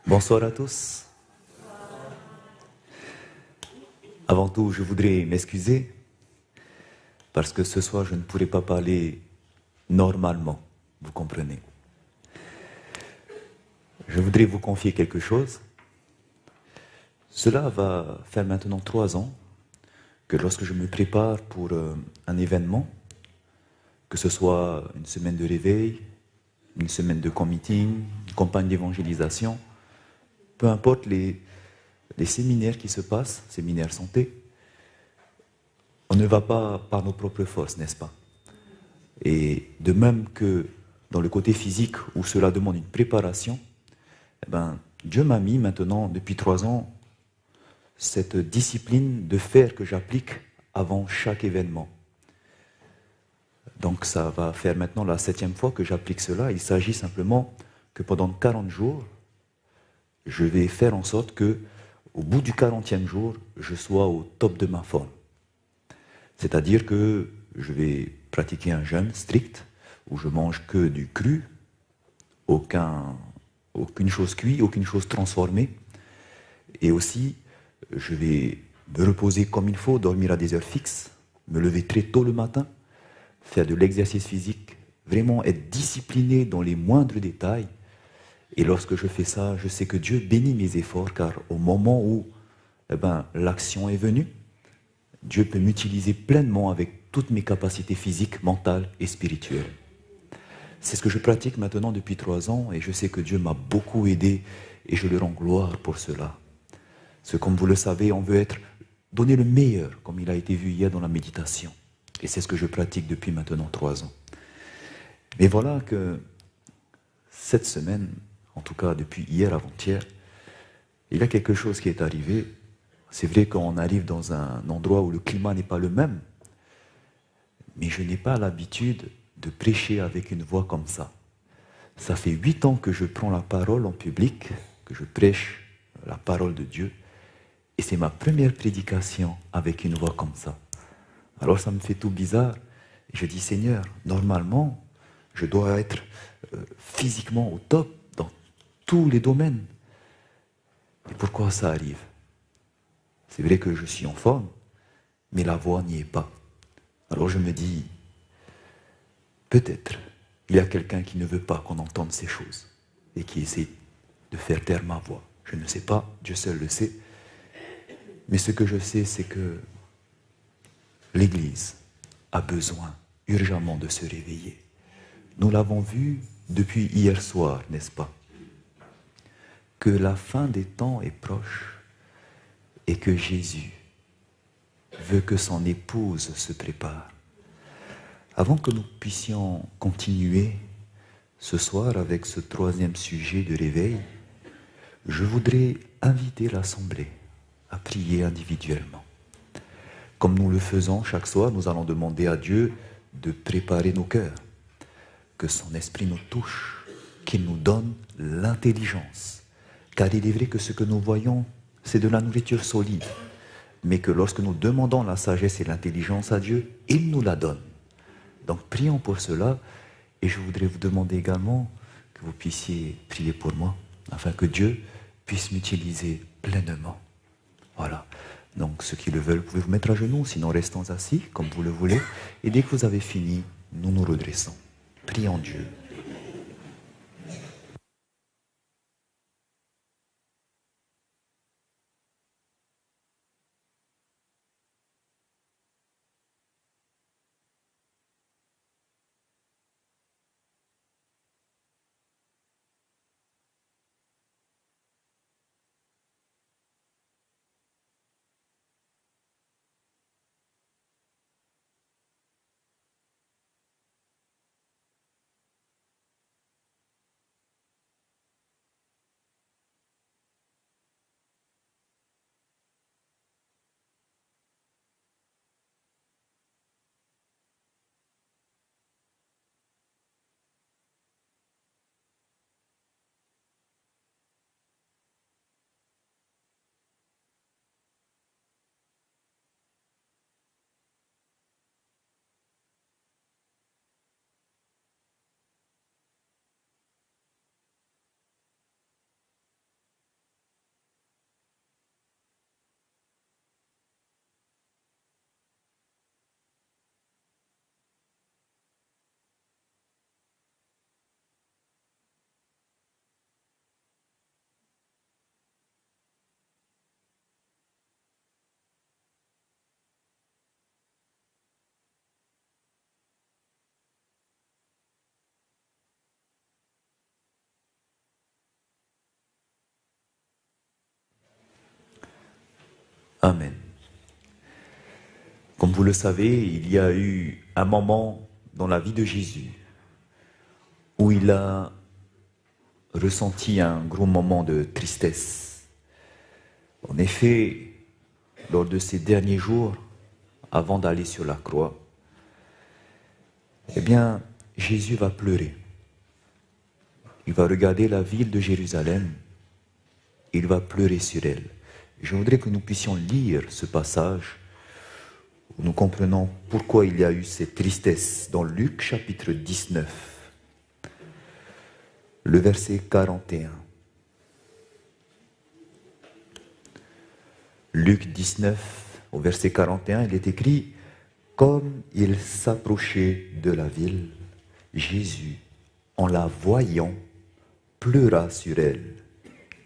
Bonsoir à tous. Avant tout, je voudrais m'excuser parce que ce soir, je ne pourrai pas parler normalement, vous comprenez. Je voudrais vous confier quelque chose. Cela va faire maintenant 3 ans que lorsque je me prépare pour un événement, que ce soit une semaine de réveil, une semaine de meeting, une campagne d'évangélisation, peu importe les séminaires qui se passent, séminaires santé, on ne va pas par nos propres forces, n'est-ce pas? Et de même que dans le côté physique où cela demande une préparation, eh ben, Dieu m'a mis maintenant, depuis 3 ans, cette discipline de faire que j'applique avant chaque événement. Donc ça va faire maintenant la 7e fois que j'applique cela. Il s'agit simplement que pendant 40 jours, je vais faire en sorte que, au bout du 40e jour, je sois au top de ma forme. C'est-à-dire que je vais pratiquer un jeûne strict, où je mange que du cru, aucune chose cuite, aucune chose transformée. Et aussi, je vais me reposer comme il faut, dormir à des heures fixes, me lever très tôt le matin, faire de l'exercice physique, vraiment être discipliné dans les moindres détails. Et lorsque je fais ça, je sais que Dieu bénit mes efforts, car au moment où l'action est venue, Dieu peut m'utiliser pleinement avec toutes mes capacités physiques, mentales et spirituelles. C'est ce que je pratique maintenant depuis 3 ans, et je sais que Dieu m'a beaucoup aidé, et je lui rends gloire pour cela. Parce que comme vous le savez, on veut donner le meilleur, comme il a été vu hier dans la méditation. Et c'est ce que je pratique depuis maintenant 3 ans. Mais voilà que cette semaine, en tout cas depuis hier avant-hier, il y a quelque chose qui est arrivé. C'est vrai qu'on arrive dans un endroit où le climat n'est pas le même, mais je n'ai pas l'habitude de prêcher avec une voix comme ça. Ça fait 8 ans que je prends la parole en public, que je prêche la parole de Dieu, et c'est ma première prédication avec une voix comme ça. Alors ça me fait tout bizarre. Et je dis, Seigneur, normalement, je dois être physiquement au top dans tous les domaines. Et pourquoi ça arrive? C'est vrai que je suis en forme, mais la voix n'y est pas. Alors je me dis, peut-être, il y a quelqu'un qui ne veut pas qu'on entende ces choses et qui essaie de faire taire ma voix. Je ne sais pas, Dieu seul le sait. Mais ce que je sais, c'est que l'Église a besoin urgemment de se réveiller. Nous l'avons vu depuis hier soir, n'est-ce pas? Que la fin des temps est proche et que Jésus veut que son épouse se prépare. Avant que nous puissions continuer ce soir avec ce 3e sujet de réveil, je voudrais inviter l'Assemblée à prier individuellement. Comme nous le faisons chaque soir, nous allons demander à Dieu de préparer nos cœurs, que son esprit nous touche, qu'il nous donne l'intelligence. Car il est vrai que ce que nous voyons, c'est de la nourriture solide, mais que lorsque nous demandons la sagesse et l'intelligence à Dieu, il nous la donne. Donc prions pour cela, et je voudrais vous demander également que vous puissiez prier pour moi, afin que Dieu puisse m'utiliser pleinement. Voilà. Donc ceux qui le veulent, vous pouvez vous mettre à genoux, sinon restons assis, comme vous le voulez. Et dès que vous avez fini, nous nous redressons. Prions Dieu. Amen. Comme vous le savez, il y a eu un moment dans la vie de Jésus où il a ressenti un gros moment de tristesse. En effet, lors de ces derniers jours, avant d'aller sur la croix, eh bien, Jésus va pleurer. Il va regarder la ville de Jérusalem, il va pleurer sur elle. Je voudrais que nous puissions lire ce passage où nous comprenons pourquoi il y a eu cette tristesse dans Luc chapitre 19, le verset 41. Luc 19, au verset 41, il est écrit « Comme il s'approchait de la ville, Jésus, en la voyant, pleura sur elle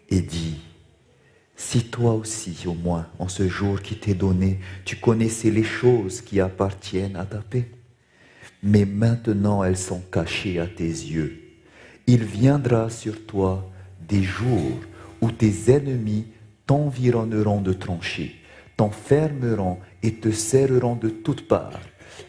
et dit « Si toi aussi, au moins, en ce jour qui t'est donné, tu connaissais les choses qui appartiennent à ta paix, mais maintenant elles sont cachées à tes yeux. Il viendra sur toi des jours où tes ennemis t'environneront de tranchées, t'enfermeront et te serreront de toutes parts.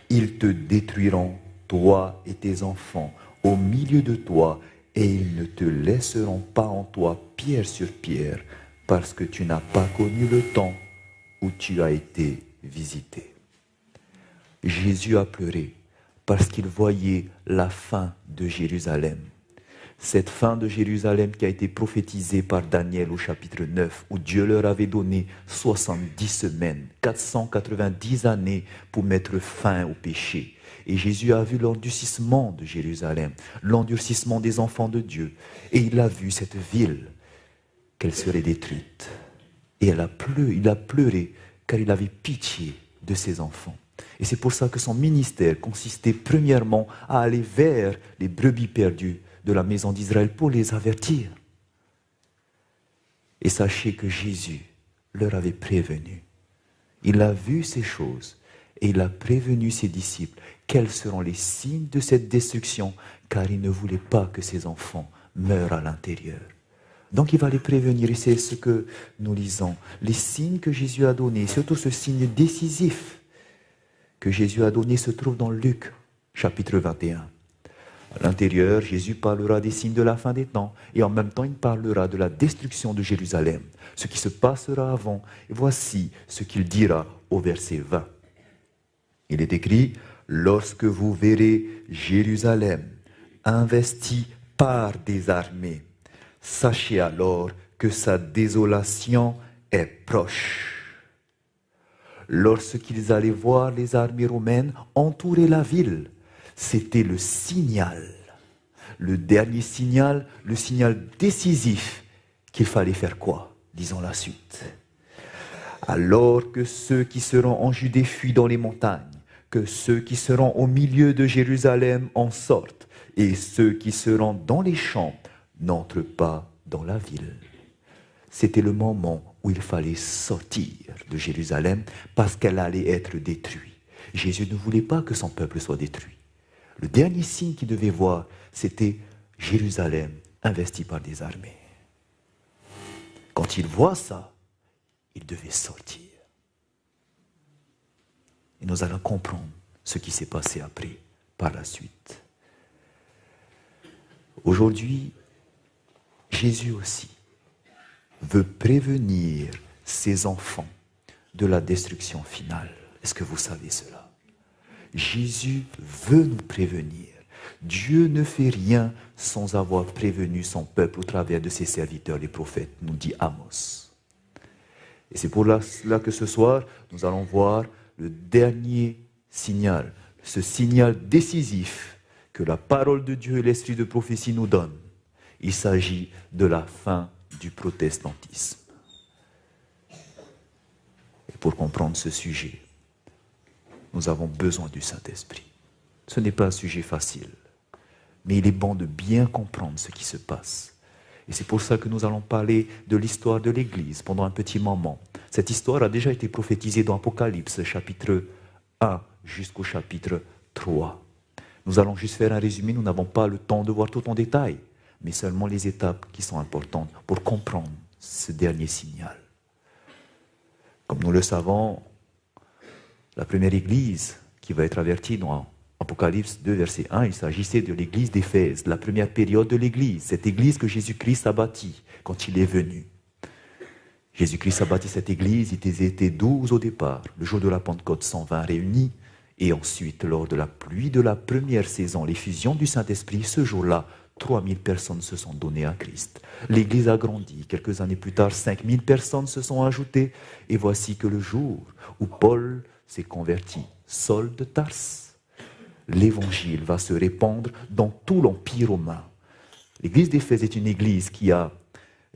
Ils te détruiront, toi et tes enfants, au milieu de toi, et ils ne te laisseront pas en toi pierre sur pierre, parce que tu n'as pas connu le temps où tu as été visité. » Jésus a pleuré parce qu'il voyait la fin de Jérusalem. Cette fin de Jérusalem qui a été prophétisée par Daniel au chapitre 9, où Dieu leur avait donné 70 semaines, 490 années pour mettre fin au péché. Et Jésus a vu l'endurcissement de Jérusalem, l'endurcissement des enfants de Dieu. Et il a vu cette ville, qu'elle serait détruite. Et il a pleuré, car il avait pitié de ses enfants. Et c'est pour ça que son ministère consistait premièrement à aller vers les brebis perdues de la maison d'Israël pour les avertir. Et sachez que Jésus leur avait prévenu. Il a vu ces choses et il a prévenu ses disciples quels seront les signes de cette destruction, car il ne voulait pas que ses enfants meurent à l'intérieur. Donc il va les prévenir, et c'est ce que nous lisons. Les signes que Jésus a donnés, surtout ce signe décisif que Jésus a donné, se trouve dans Luc chapitre 21. À l'intérieur, Jésus parlera des signes de la fin des temps, et en même temps il parlera de la destruction de Jérusalem, ce qui se passera avant. Et voici ce qu'il dira au verset 20. Il est écrit « Lorsque vous verrez Jérusalem investie par des armées, sachez alors que sa désolation est proche. » Lorsqu'ils allaient voir les armées romaines entourer la ville, c'était le signal, le dernier signal, le signal décisif qu'il fallait faire quoi? Disons la suite. Alors que ceux qui seront en Judée fuient dans les montagnes, que ceux qui seront au milieu de Jérusalem en sortent, et ceux qui seront dans les champs n'entrent pas dans la ville. C'était le moment où il fallait sortir de Jérusalem parce qu'elle allait être détruite. Jésus ne voulait pas que son peuple soit détruit. Le dernier signe qu'il devait voir, c'était Jérusalem investie par des armées. Quand il voit ça, il devait sortir. Et nous allons comprendre ce qui s'est passé après, par la suite. Aujourd'hui, Jésus aussi veut prévenir ses enfants de la destruction finale. Est-ce que vous savez cela? Jésus veut nous prévenir. Dieu ne fait rien sans avoir prévenu son peuple au travers de ses serviteurs, les prophètes, nous dit Amos. Et c'est pour cela que ce soir, nous allons voir le dernier signal, ce signal décisif que la parole de Dieu et l'esprit de prophétie nous donnent. Il s'agit de la fin du protestantisme. Et pour comprendre ce sujet, nous avons besoin du Saint-Esprit. Ce n'est pas un sujet facile, mais il est bon de bien comprendre ce qui se passe. Et c'est pour ça que nous allons parler de l'histoire de l'Église pendant un petit moment. Cette histoire a déjà été prophétisée dans Apocalypse, chapitre 1 jusqu'au chapitre 3. Nous allons juste faire un résumé, nous n'avons pas le temps de voir tout en détail, mais seulement les étapes qui sont importantes pour comprendre ce dernier signal. Comme nous le savons, la première église qui va être avertie dans Apocalypse 2, verset 1, il s'agissait de l'église d'Éphèse, la première période de l'église, cette église que Jésus-Christ a bâtie quand il est venu. Jésus-Christ a bâti cette église, ils étaient 12 au départ, le jour de la Pentecôte, 120 réunis, et ensuite, lors de la pluie de la première saison, l'effusion du Saint-Esprit, ce jour-là, 3000 personnes se sont données à Christ. L'église a grandi. Quelques années plus tard, 5000 personnes se sont ajoutées. Et voici que le jour où Paul s'est converti, Saul de Tarse, l'évangile va se répandre dans tout l'Empire romain. L'église d'Éphèse est une église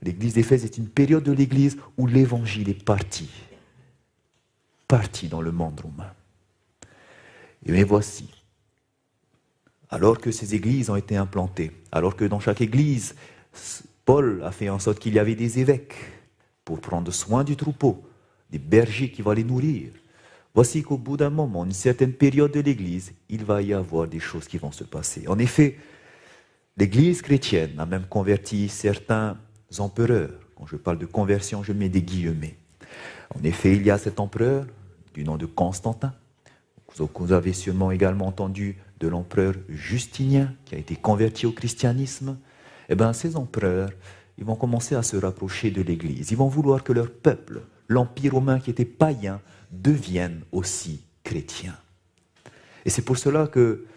L'église d'Éphèse est une période de l'église où l'évangile est parti dans le monde romain. Et bien voici, alors que ces églises ont été implantées, alors que dans chaque église, Paul a fait en sorte qu'il y avait des évêques pour prendre soin du troupeau, des bergers qui vont les nourrir. Voici qu'au bout d'un moment, une certaine période de l'église, il va y avoir des choses qui vont se passer. En effet, l'église chrétienne a même converti certains empereurs. Quand je parle de conversion, je mets des guillemets. En effet, il y a cet empereur du nom de Constantin. Vous avez sûrement également entendu de l'empereur Justinien qui a été converti au christianisme. Eh bien, ces empereurs, ils vont commencer à se rapprocher de l'Église. Ils vont vouloir que leur peuple, l'Empire romain qui était païen, devienne aussi chrétien. Et c'est pour cela que,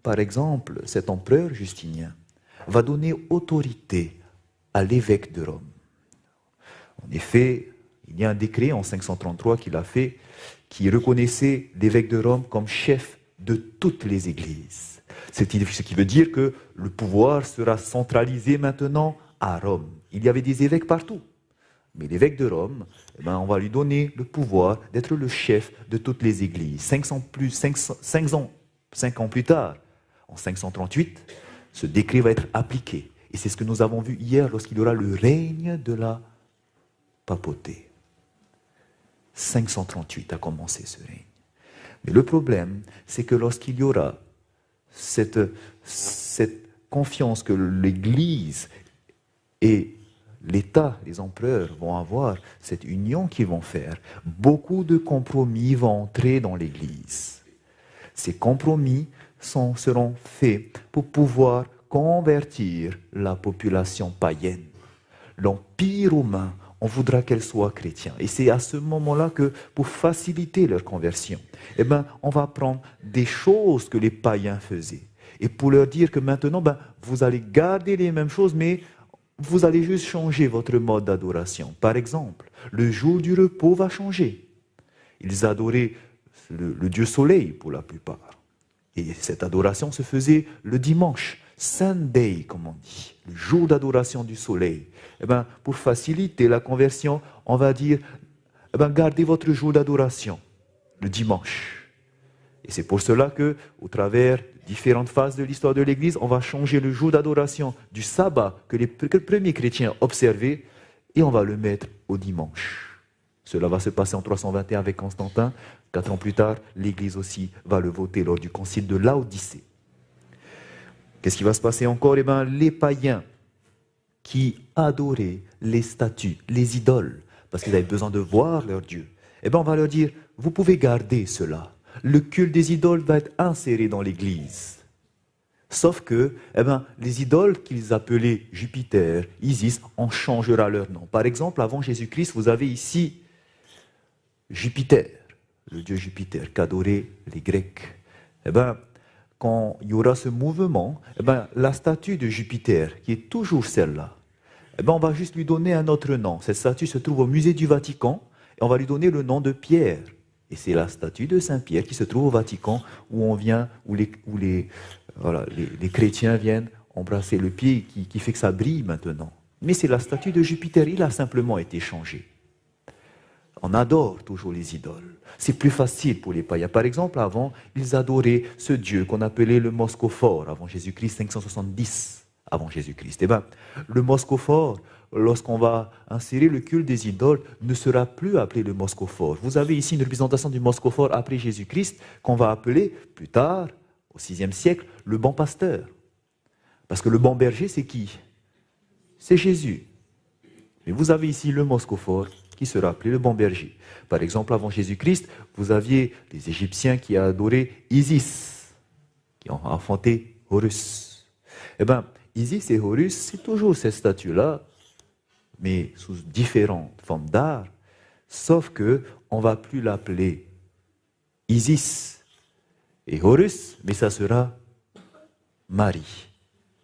par exemple, cet empereur Justinien va donner autorité à l'évêque de Rome. En effet, il y a un décret en 533 qu'il a fait qui reconnaissait l'évêque de Rome comme chef de toutes les églises. Ce qui veut dire que le pouvoir sera centralisé maintenant à Rome. Il y avait des évêques partout. Mais l'évêque de Rome, on va lui donner le pouvoir d'être le chef de toutes les églises. 5 ans plus tard, en 538, ce décret va être appliqué. Et c'est ce que nous avons vu hier lorsqu'il y aura le règne de la papauté. 538 a commencé ce règne. Mais le problème, c'est que lorsqu'il y aura cette confiance que l'Église et l'État, les empereurs vont avoir, cette union qu'ils vont faire, beaucoup de compromis vont entrer dans l'Église. Ces compromis seront faits pour pouvoir convertir la population païenne. L'Empire romain, on voudra qu'elle soit chrétienne. Et c'est à ce moment-là que, pour faciliter leur conversion, on va prendre des choses que les païens faisaient. Et pour leur dire que maintenant, vous allez garder les mêmes choses, mais vous allez juste changer votre mode d'adoration. Par exemple, le jour du repos va changer. Ils adoraient le dieu soleil pour la plupart. Et cette adoration se faisait le dimanche. Sunday, comme on dit, le jour d'adoration du soleil. Pour faciliter la conversion, on va dire, gardez votre jour d'adoration, le dimanche. Et c'est pour cela que, au travers de différentes phases de l'histoire de l'Église, on va changer le jour d'adoration du sabbat que les premiers chrétiens observaient, et on va le mettre au dimanche. Cela va se passer en 321 avec Constantin. 4 ans plus tard, l'Église aussi va le voter lors du concile de Laodicée. Qu'est-ce qui va se passer encore? Les païens qui adoraient les statues, les idoles, parce qu'ils avaient besoin de voir leur Dieu, on va leur dire, vous pouvez garder cela. Le culte des idoles va être inséré dans l'Église. Sauf que, les idoles qu'ils appelaient Jupiter, Isis, on changera leur nom. Par exemple, avant Jésus-Christ, vous avez ici Jupiter, le dieu Jupiter, qu'adoraient les Grecs. Quand il y aura ce mouvement, la statue de Jupiter, qui est toujours celle-là, on va juste lui donner un autre nom. Cette statue se trouve au musée du Vatican, et on va lui donner le nom de Pierre. Et c'est la statue de Saint-Pierre qui se trouve au Vatican, où les chrétiens viennent embrasser le pied, qui fait que ça brille maintenant. Mais c'est la statue de Jupiter, il a simplement été changé. On adore toujours les idoles. C'est plus facile pour les païens. Par exemple, avant, ils adoraient ce dieu qu'on appelait le Moscophore, avant Jésus-Christ, 570 avant Jésus-Christ. Le Moscophore, lorsqu'on va insérer le culte des idoles, ne sera plus appelé le Moscophore. Vous avez ici une représentation du Moscophore après Jésus-Christ, qu'on va appeler, plus tard, au VIe siècle, le bon pasteur. Parce que le bon berger, c'est qui? C'est Jésus. Mais vous avez ici le Moscophore, qui sera appelé le bon berger. Par exemple, avant Jésus-Christ, vous aviez les Égyptiens qui adoraient Isis, qui ont enfanté Horus. Eh bien, Isis et Horus, c'est toujours cette statue-là, mais sous différentes formes d'art, sauf qu'on ne va plus l'appeler Isis et Horus, mais ça sera Marie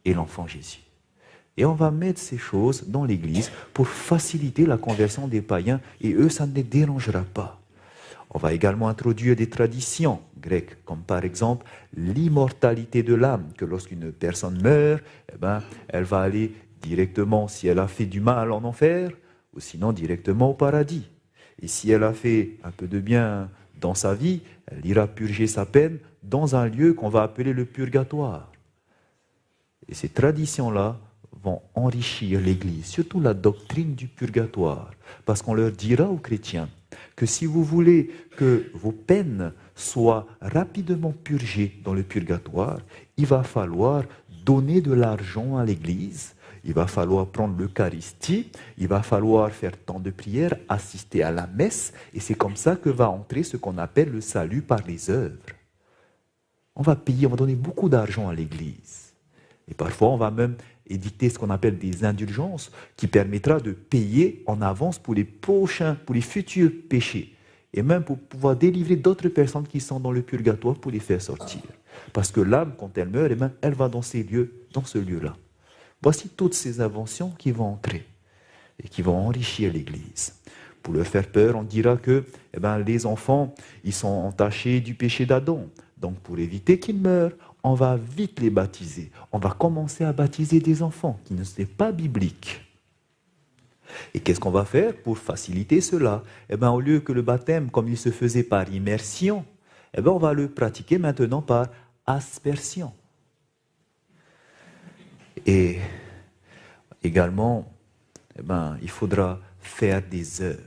et l'enfant Jésus. Et on va mettre ces choses dans l'Église pour faciliter la conversion des païens, et eux, ça ne les dérangera pas. On va également introduire des traditions grecques, comme par exemple l'immortalité de l'âme, que lorsqu'une personne meurt, eh ben, elle va aller directement, si elle a fait du mal, en enfer, ou sinon directement au paradis. Et si elle a fait un peu de bien dans sa vie, elle ira purger sa peine dans un lieu qu'on va appeler le purgatoire. Et ces traditions-là vont enrichir l'Église, surtout la doctrine du purgatoire, parce qu'on leur dira aux chrétiens que si vous voulez que vos peines soient rapidement purgées dans le purgatoire, il va falloir donner de l'argent à l'Église, il va falloir prendre l'Eucharistie, il va falloir faire tant de prières, assister à la messe, et c'est comme ça que va entrer ce qu'on appelle le salut par les œuvres. On va payer, on va donner beaucoup d'argent à l'Église. Et parfois, on va même édicter ce qu'on appelle des indulgences qui permettra de payer en avance pour les prochains, pour les futurs péchés. Et même pour pouvoir délivrer d'autres personnes qui sont dans le purgatoire pour les faire sortir. Parce que l'âme, quand elle meurt, eh bien, elle va dans ces lieux, dans ce lieu-là. Voici toutes ces inventions qui vont entrer et qui vont enrichir l'Église. Pour leur faire peur, on dira que eh bien, les enfants, ils sont entachés du péché d'Adam. Donc pour éviter qu'ils meurent, on va vite les baptiser. On va commencer à baptiser des enfants, qui ne sont pas bibliques. Et qu'est-ce qu'on va faire pour faciliter cela? Eh bien, au lieu que le baptême, comme il se faisait par immersion, eh bien, on va le pratiquer maintenant par aspersion. Et également, eh bien, il faudra faire des œuvres.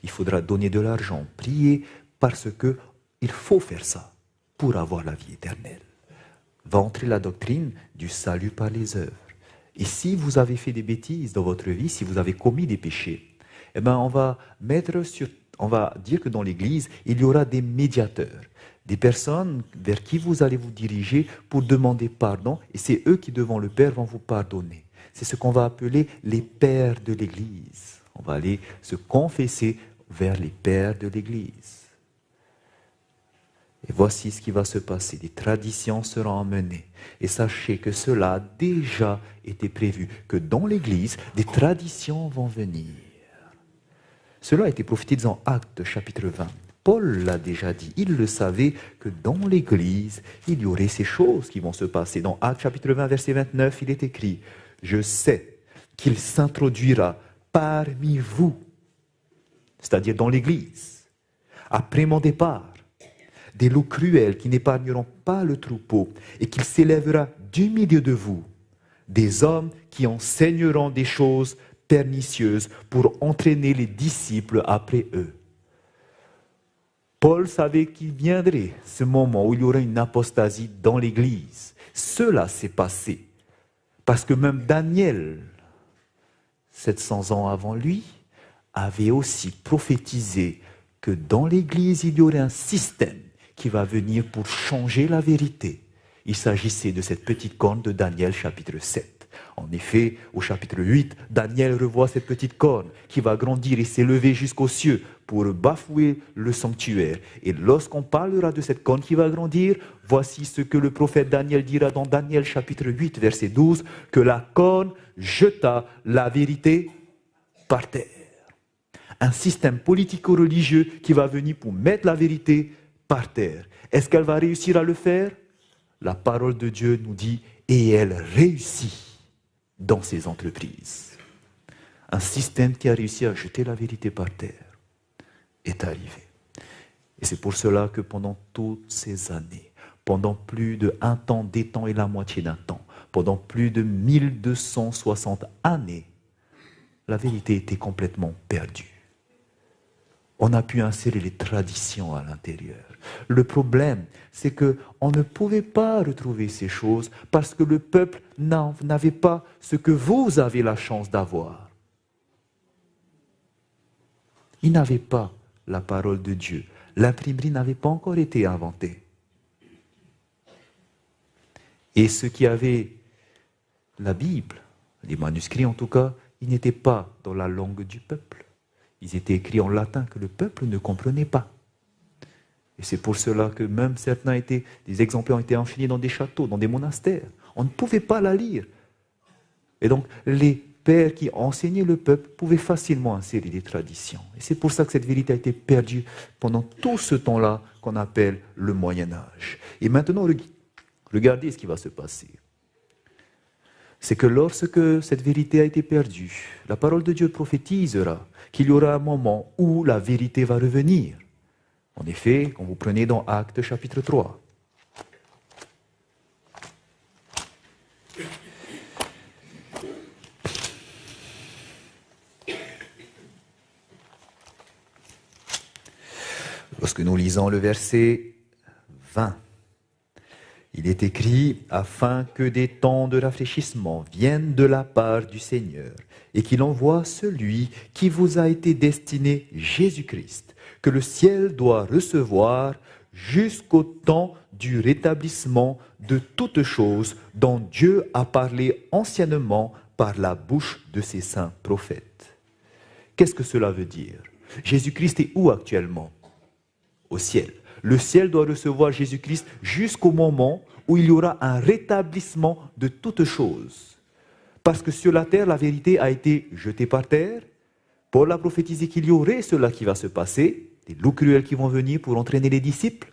Il faudra donner de l'argent, prier, parce qu'il faut faire ça pour avoir la vie éternelle. Va entrer la doctrine du salut par les œuvres. Et si vous avez fait des bêtises dans votre vie, si vous avez commis des péchés, eh ben on va dire que dans l'Église, il y aura des médiateurs, des personnes vers qui vous allez vous diriger pour demander pardon, et c'est eux qui, devant le Père, vont vous pardonner. C'est ce qu'on va appeler les pères de l'Église. On va aller se confesser vers les pères de l'Église. Et voici ce qui va se passer. Des traditions seront emmenées. Et sachez que cela a déjà été prévu, que dans l'Église, des traditions vont venir. Cela a été prophétisé dans Actes chapitre 20. Paul l'a déjà dit. Il le savait que dans l'Église, il y aurait ces choses qui vont se passer. Dans Actes chapitre 20, verset 29, il est écrit « Je sais qu'il s'introduira parmi vous, c'est-à-dire dans l'Église, après mon départ, des loups cruels qui n'épargneront pas le troupeau, et qu'il s'élèvera du milieu de vous des hommes qui enseigneront des choses pernicieuses pour entraîner les disciples après eux. » Paul savait qu'il viendrait ce moment où il y aurait une apostasie dans l'Église. Cela s'est passé parce que même Daniel, 700 ans avant lui, avait aussi prophétisé que dans l'Église, il y aurait un système qui va venir pour changer la vérité. Il s'agissait de cette petite corne de Daniel chapitre 7. En effet, au chapitre 8, Daniel revoit cette petite corne qui va grandir et s'élever jusqu'aux cieux pour bafouer le sanctuaire. Et lorsqu'on parlera de cette corne qui va grandir, voici ce que le prophète Daniel dira dans Daniel chapitre 8, verset 12, que la corne jeta la vérité par terre. Un système politico-religieux qui va venir pour mettre la vérité par terre. Est-ce qu'elle va réussir à le faire? La parole de Dieu nous dit, et elle réussit dans ses entreprises. Un système qui a réussi à jeter la vérité par terre est arrivé. Et c'est pour cela que pendant toutes ces années, pendant plus de un temps, des temps et la moitié d'un temps, pendant plus de 1260 années, la vérité était complètement perdue. On a pu insérer les traditions à l'intérieur. Le problème, c'est qu'on ne pouvait pas retrouver ces choses parce que le peuple n'avait pas ce que vous avez la chance d'avoir. Ils n'avaient pas la parole de Dieu. L'imprimerie n'avait pas encore été inventée. Et ceux qui avaient la Bible, les manuscrits en tout cas, ils n'étaient pas dans la langue du peuple. Ils étaient écrits en latin que le peuple ne comprenait pas. Et c'est pour cela que même des exemplaires ont été enchaînés dans des châteaux, dans des monastères. On ne pouvait pas la lire. Et donc, les pères qui enseignaient le peuple pouvaient facilement insérer des traditions. Et c'est pour ça que cette vérité a été perdue pendant tout ce temps-là qu'on appelle le Moyen-Âge. Et maintenant, regardez ce qui va se passer. C'est que lorsque cette vérité a été perdue, la parole de Dieu prophétisera qu'il y aura un moment où la vérité va revenir. En effet, quand vous prenez dans Actes chapitre 3, lorsque nous lisons le verset 20, il est écrit « Afin que des temps de rafraîchissement viennent de la part du Seigneur et qu'il envoie celui qui vous a été destiné, Jésus-Christ, que le ciel doit recevoir jusqu'au temps du rétablissement de toutes choses dont Dieu a parlé anciennement par la bouche de ses saints prophètes. » Qu'est-ce que cela veut dire? Jésus-Christ est où actuellement? Au ciel. Le ciel doit recevoir Jésus-Christ jusqu'au moment où il y aura un rétablissement de toutes choses. Parce que sur la terre, la vérité a été jetée par terre. Paul a prophétisé qu'il y aurait cela qui va se passer, des loups cruels qui vont venir pour entraîner les disciples.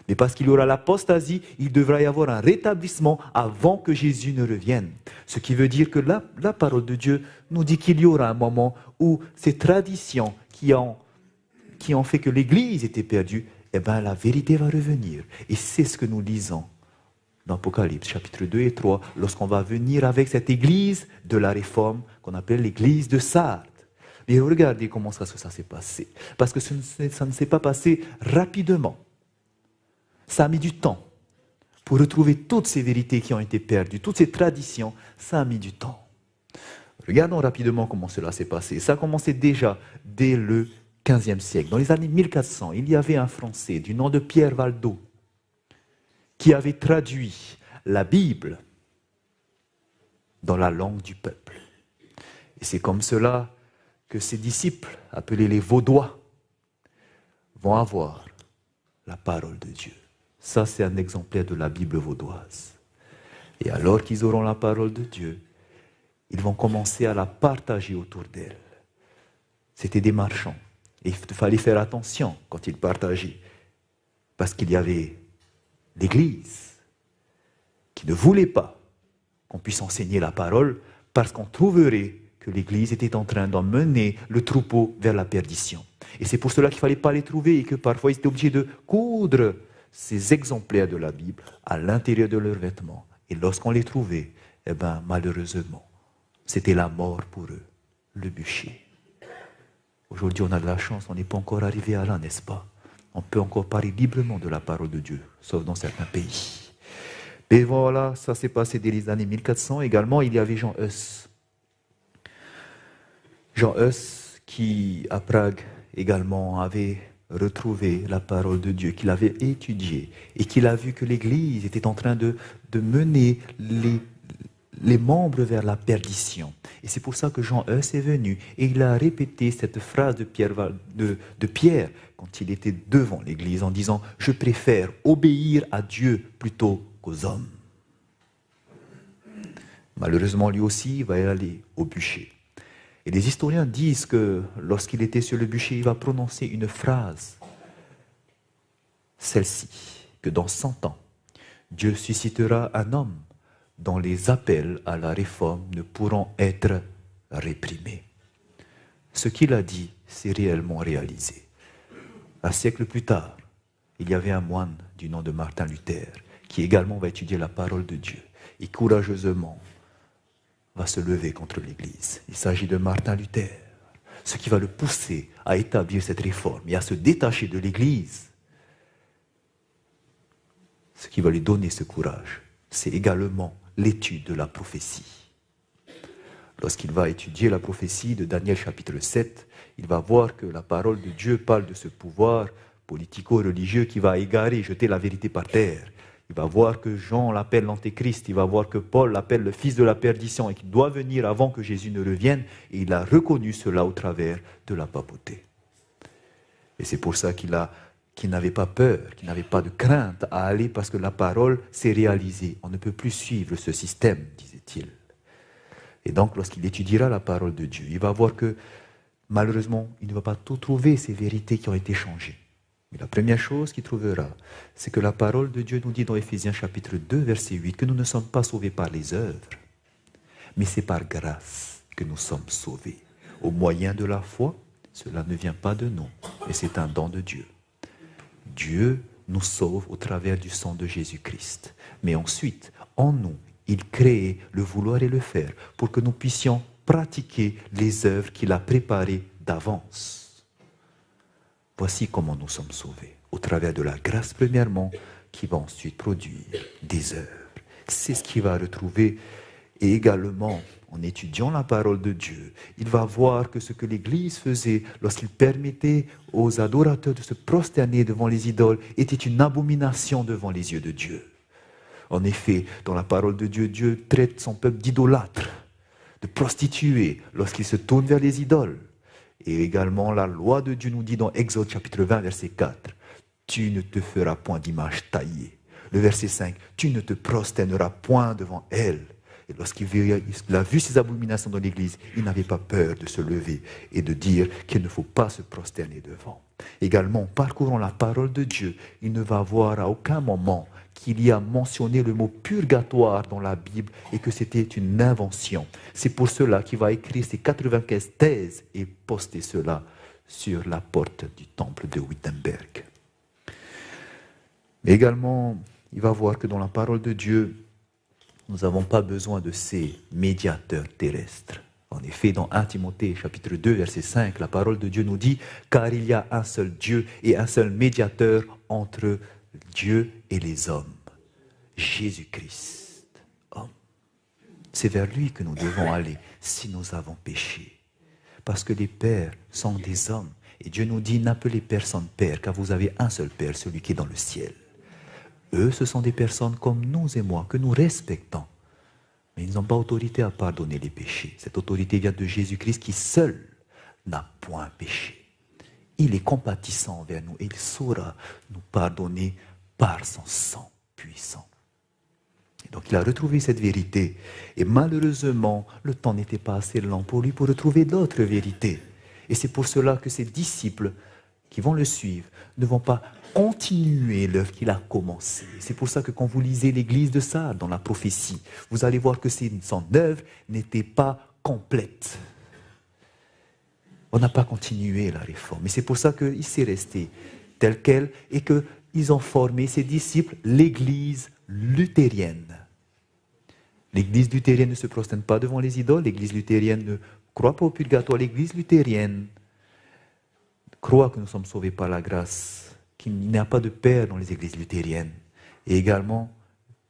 Mais parce qu'il y aura l'apostasie, il devra y avoir un rétablissement avant que Jésus ne revienne. Ce qui veut dire que la parole de Dieu nous dit qu'il y aura un moment où ces traditions qui ont fait que l'Église était perdue, eh bien la vérité va revenir. Et c'est ce que nous lisons dans Apocalypse, chapitre 2 et 3, lorsqu'on va venir avec cette Église de la Réforme, qu'on appelle l'Église de Sardes. Mais regardez comment ça s'est passé. Parce que ça ne s'est pas passé rapidement. Ça a mis du temps pour retrouver toutes ces vérités qui ont été perdues, toutes ces traditions, ça a mis du temps. Regardons rapidement comment cela s'est passé. Ça a commencé déjà dès le XVe siècle. Dans les années 1400, il y avait un Français du nom de Pierre Valdo qui avait traduit la Bible dans la langue du peuple. Et c'est comme cela que ses disciples, appelés les Vaudois, vont avoir la parole de Dieu. Ça, c'est un exemplaire de la Bible vaudoise. Et alors qu'ils auront la parole de Dieu, ils vont commencer à la partager autour d'elle. C'était des marchands. Et il fallait faire attention quand ils partageaient. Parce qu'il y avait l'Église qui ne voulait pas qu'on puisse enseigner la parole parce qu'on trouverait que l'Église était en train d'emmener le troupeau vers la perdition. Et c'est pour cela qu'il ne fallait pas les trouver et que parfois ils étaient obligés de coudre ces exemplaires de la Bible à l'intérieur de leurs vêtements. Et lorsqu'on les trouvait, eh bien, malheureusement, c'était la mort pour eux, le bûcher. Aujourd'hui, on a de la chance, on n'est pas encore arrivé à là, n'est-ce pas? On peut encore parler librement de la parole de Dieu, sauf dans certains pays. Mais voilà, ça s'est passé dès les années 1400. Également, il y avait Jean Hus. Jean Hus, qui, à Prague, également, avait retrouvé la parole de Dieu, qu'il avait étudiée, et qu'il a vu que l'Église était en train de mener les membres vers la perdition. Et c'est pour ça que Jean Hus est venu, et il a répété cette phrase de Pierre quand il était devant l'Église, en disant « Je préfère obéir à Dieu plutôt qu'aux hommes ». Malheureusement, lui aussi, il va y aller au bûcher. Et les historiens disent que lorsqu'il était sur le bûcher, il va prononcer une phrase, celle-ci, que dans 100 ans, Dieu suscitera un homme dont les appels à la réforme ne pourront être réprimés. Ce qu'il a dit s'est réellement réalisé. Un siècle plus tard, il y avait un moine du nom de Martin Luther qui également va étudier la parole de Dieu et courageusement va se lever contre l'Église. Il s'agit de Martin Luther, ce qui va le pousser à établir cette réforme et à se détacher de l'Église. Ce qui va lui donner ce courage, c'est également l'étude de la prophétie. Lorsqu'il va étudier la prophétie de Daniel chapitre 7, il va voir que la parole de Dieu parle de ce pouvoir politico-religieux qui va égarer, jeter la vérité par terre. Il va voir que Jean l'appelle l'antéchrist, il va voir que Paul l'appelle le fils de la perdition et qu'il doit venir avant que Jésus ne revienne. Et il a reconnu cela au travers de la papauté. Et c'est pour ça qu'il n'avait pas peur, qu'il n'avait pas de crainte à aller parce que la parole s'est réalisée. On ne peut plus suivre ce système, disait-il. Et donc, lorsqu'il étudiera la parole de Dieu, il va voir que, malheureusement, il ne va pas tout trouver ces vérités qui ont été changées. Mais la première chose qu'il trouvera, c'est que la parole de Dieu nous dit dans Éphésiens chapitre 2, verset 8, que nous ne sommes pas sauvés par les œuvres, mais c'est par grâce que nous sommes sauvés. Au moyen de la foi, cela ne vient pas de nous, mais c'est un don de Dieu. Dieu nous sauve au travers du sang de Jésus-Christ. Mais ensuite, en nous, il crée le vouloir et le faire pour que nous puissions pratiquer les œuvres qu'il a préparées d'avance. Voici comment nous sommes sauvés. Au travers de la grâce premièrement, qui va ensuite produire des œuvres. C'est ce qu'il va retrouver. Et également, en étudiant la parole de Dieu, il va voir que ce que l'Église faisait lorsqu'il permettait aux adorateurs de se prosterner devant les idoles était une abomination devant les yeux de Dieu. En effet, dans la parole de Dieu, Dieu traite son peuple d'idolâtre, de prostituée lorsqu'il se tourne vers les idoles. Et également, la loi de Dieu nous dit dans Exode chapitre 20, verset 4, « Tu ne te feras point d'image taillée. » Le verset 5, « Tu ne te prosterneras point devant elle. » Et lorsqu'il a vu ces abominations dans l'Église, il n'avait pas peur de se lever et de dire qu'il ne faut pas se prosterner devant. Également, en parcourant la parole de Dieu, il ne va voir à aucun moment qu'il y a mentionné le mot purgatoire dans la Bible et que c'était une invention. C'est pour cela qu'il va écrire ces 95 thèses et poster cela sur la porte du temple de Wittenberg. Mais également, il va voir que dans la parole de Dieu, nous n'avons pas besoin de ces médiateurs terrestres. En effet, dans 1 Timothée chapitre 2, verset 5, la parole de Dieu nous dit « Car il y a un seul Dieu et un seul médiateur entre Dieu et les hommes, Jésus-Christ, homme. » C'est vers lui que nous devons aller si nous avons péché. Parce que les pères sont des hommes. Et Dieu nous dit « N'appelez personne père, car vous avez un seul père, celui qui est dans le ciel. » Eux, ce sont des personnes comme nous et moi, que nous respectons. Mais ils n'ont pas autorité à pardonner les péchés. Cette autorité vient de Jésus-Christ qui seul n'a point péché. Il est compatissant envers nous et il saura nous pardonner par son sang puissant. Et donc il a retrouvé cette vérité. Et malheureusement, le temps n'était pas assez long pour lui pour retrouver d'autres vérités. Et c'est pour cela que ses disciples qui vont le suivre ne vont pas continuer l'œuvre qu'il a commencée. C'est pour ça que quand vous lisez l'église de Sardes dans la prophétie, vous allez voir que son œuvre n'était pas complète. On n'a pas continué la réforme. Et c'est pour ça qu'il s'est resté tel quel et qu'ils ont formé ses disciples l'église luthérienne. L'église luthérienne ne se prosterne pas devant les idoles, l'église luthérienne ne croit pas au purgatoire, l'église luthérienne croit que nous sommes sauvés par la grâce, qu'il n'y a pas de père dans les églises luthériennes. Et également,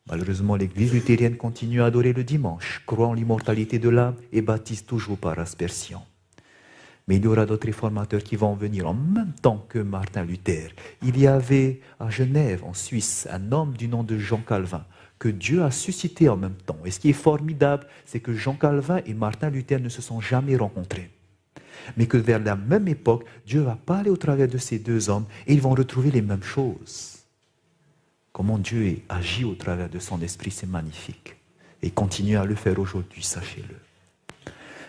malheureusement, l'église luthérienne continue à adorer le dimanche, croit en l'immortalité de l'âme et baptise toujours par aspersion. Mais il y aura d'autres réformateurs qui vont venir en même temps que Martin Luther. Il y avait à Genève, en Suisse, un homme du nom de Jean Calvin, que Dieu a suscité en même temps. Et ce qui est formidable, c'est que Jean Calvin et Martin Luther ne se sont jamais rencontrés. Mais que vers la même époque, Dieu va parler au travers de ces deux hommes et ils vont retrouver les mêmes choses. Comment Dieu agit au travers de son esprit, c'est magnifique. Et il continue à le faire aujourd'hui, sachez-le.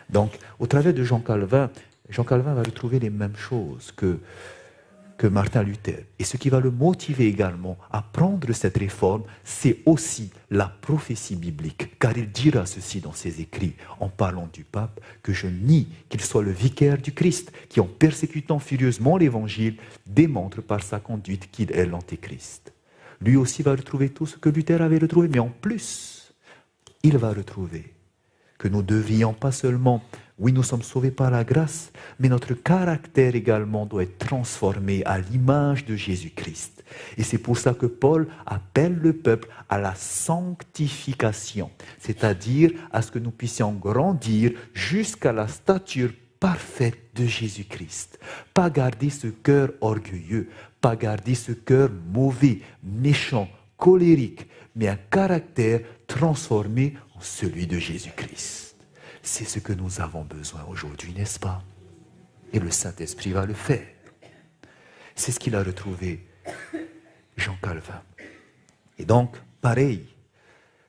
Donc, au travers de Jean Calvin va retrouver les mêmes choses que Martin Luther. Et ce qui va le motiver également à prendre cette réforme, c'est aussi la prophétie biblique. Car il dira ceci dans ses écrits, en parlant du pape, que je nie qu'il soit le vicaire du Christ, qui en persécutant furieusement l'évangile, démontre par sa conduite qu'il est l'antéchrist. Lui aussi va retrouver tout ce que Luther avait retrouvé, mais en plus, il va retrouver que nous devrions pas seulement, oui, nous sommes sauvés par la grâce, mais notre caractère également doit être transformé à l'image de Jésus-Christ. Christ. Et c'est pour ça que Paul appelle le peuple à la sanctification, c'est-à-dire à ce que nous puissions grandir jusqu'à la stature parfaite de Jésus-Christ. Pas garder ce cœur orgueilleux, pas garder ce cœur mauvais, méchant, colérique, mais un caractère transformé en celui de Jésus-Christ. C'est ce que nous avons besoin aujourd'hui, n'est-ce pas? Et le Saint-Esprit va le faire. C'est ce qu'il a retrouvé, Jean Calvin. Et donc, pareil,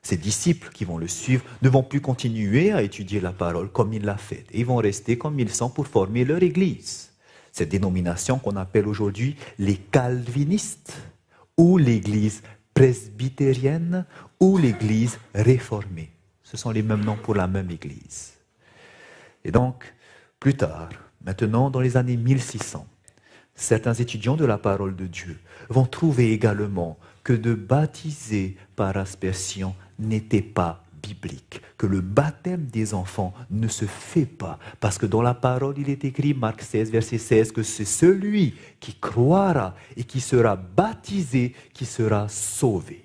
ses disciples qui vont le suivre ne vont plus continuer à étudier la parole comme il l'a fait. Ils vont rester comme ils sont pour former leur Église. Cette dénomination qu'on appelle aujourd'hui les calvinistes, ou l'Église presbytérienne, ou l'Église réformée. Ce sont les mêmes noms pour la même Église. Et donc, plus tard, maintenant dans les années 1600, certains étudiants de la parole de Dieu vont trouver également que de baptiser par aspersion n'était pas biblique, que le baptême des enfants ne se fait pas, parce que dans la parole il est écrit, Marc 16, verset 16, que c'est celui qui croira et qui sera baptisé qui sera sauvé.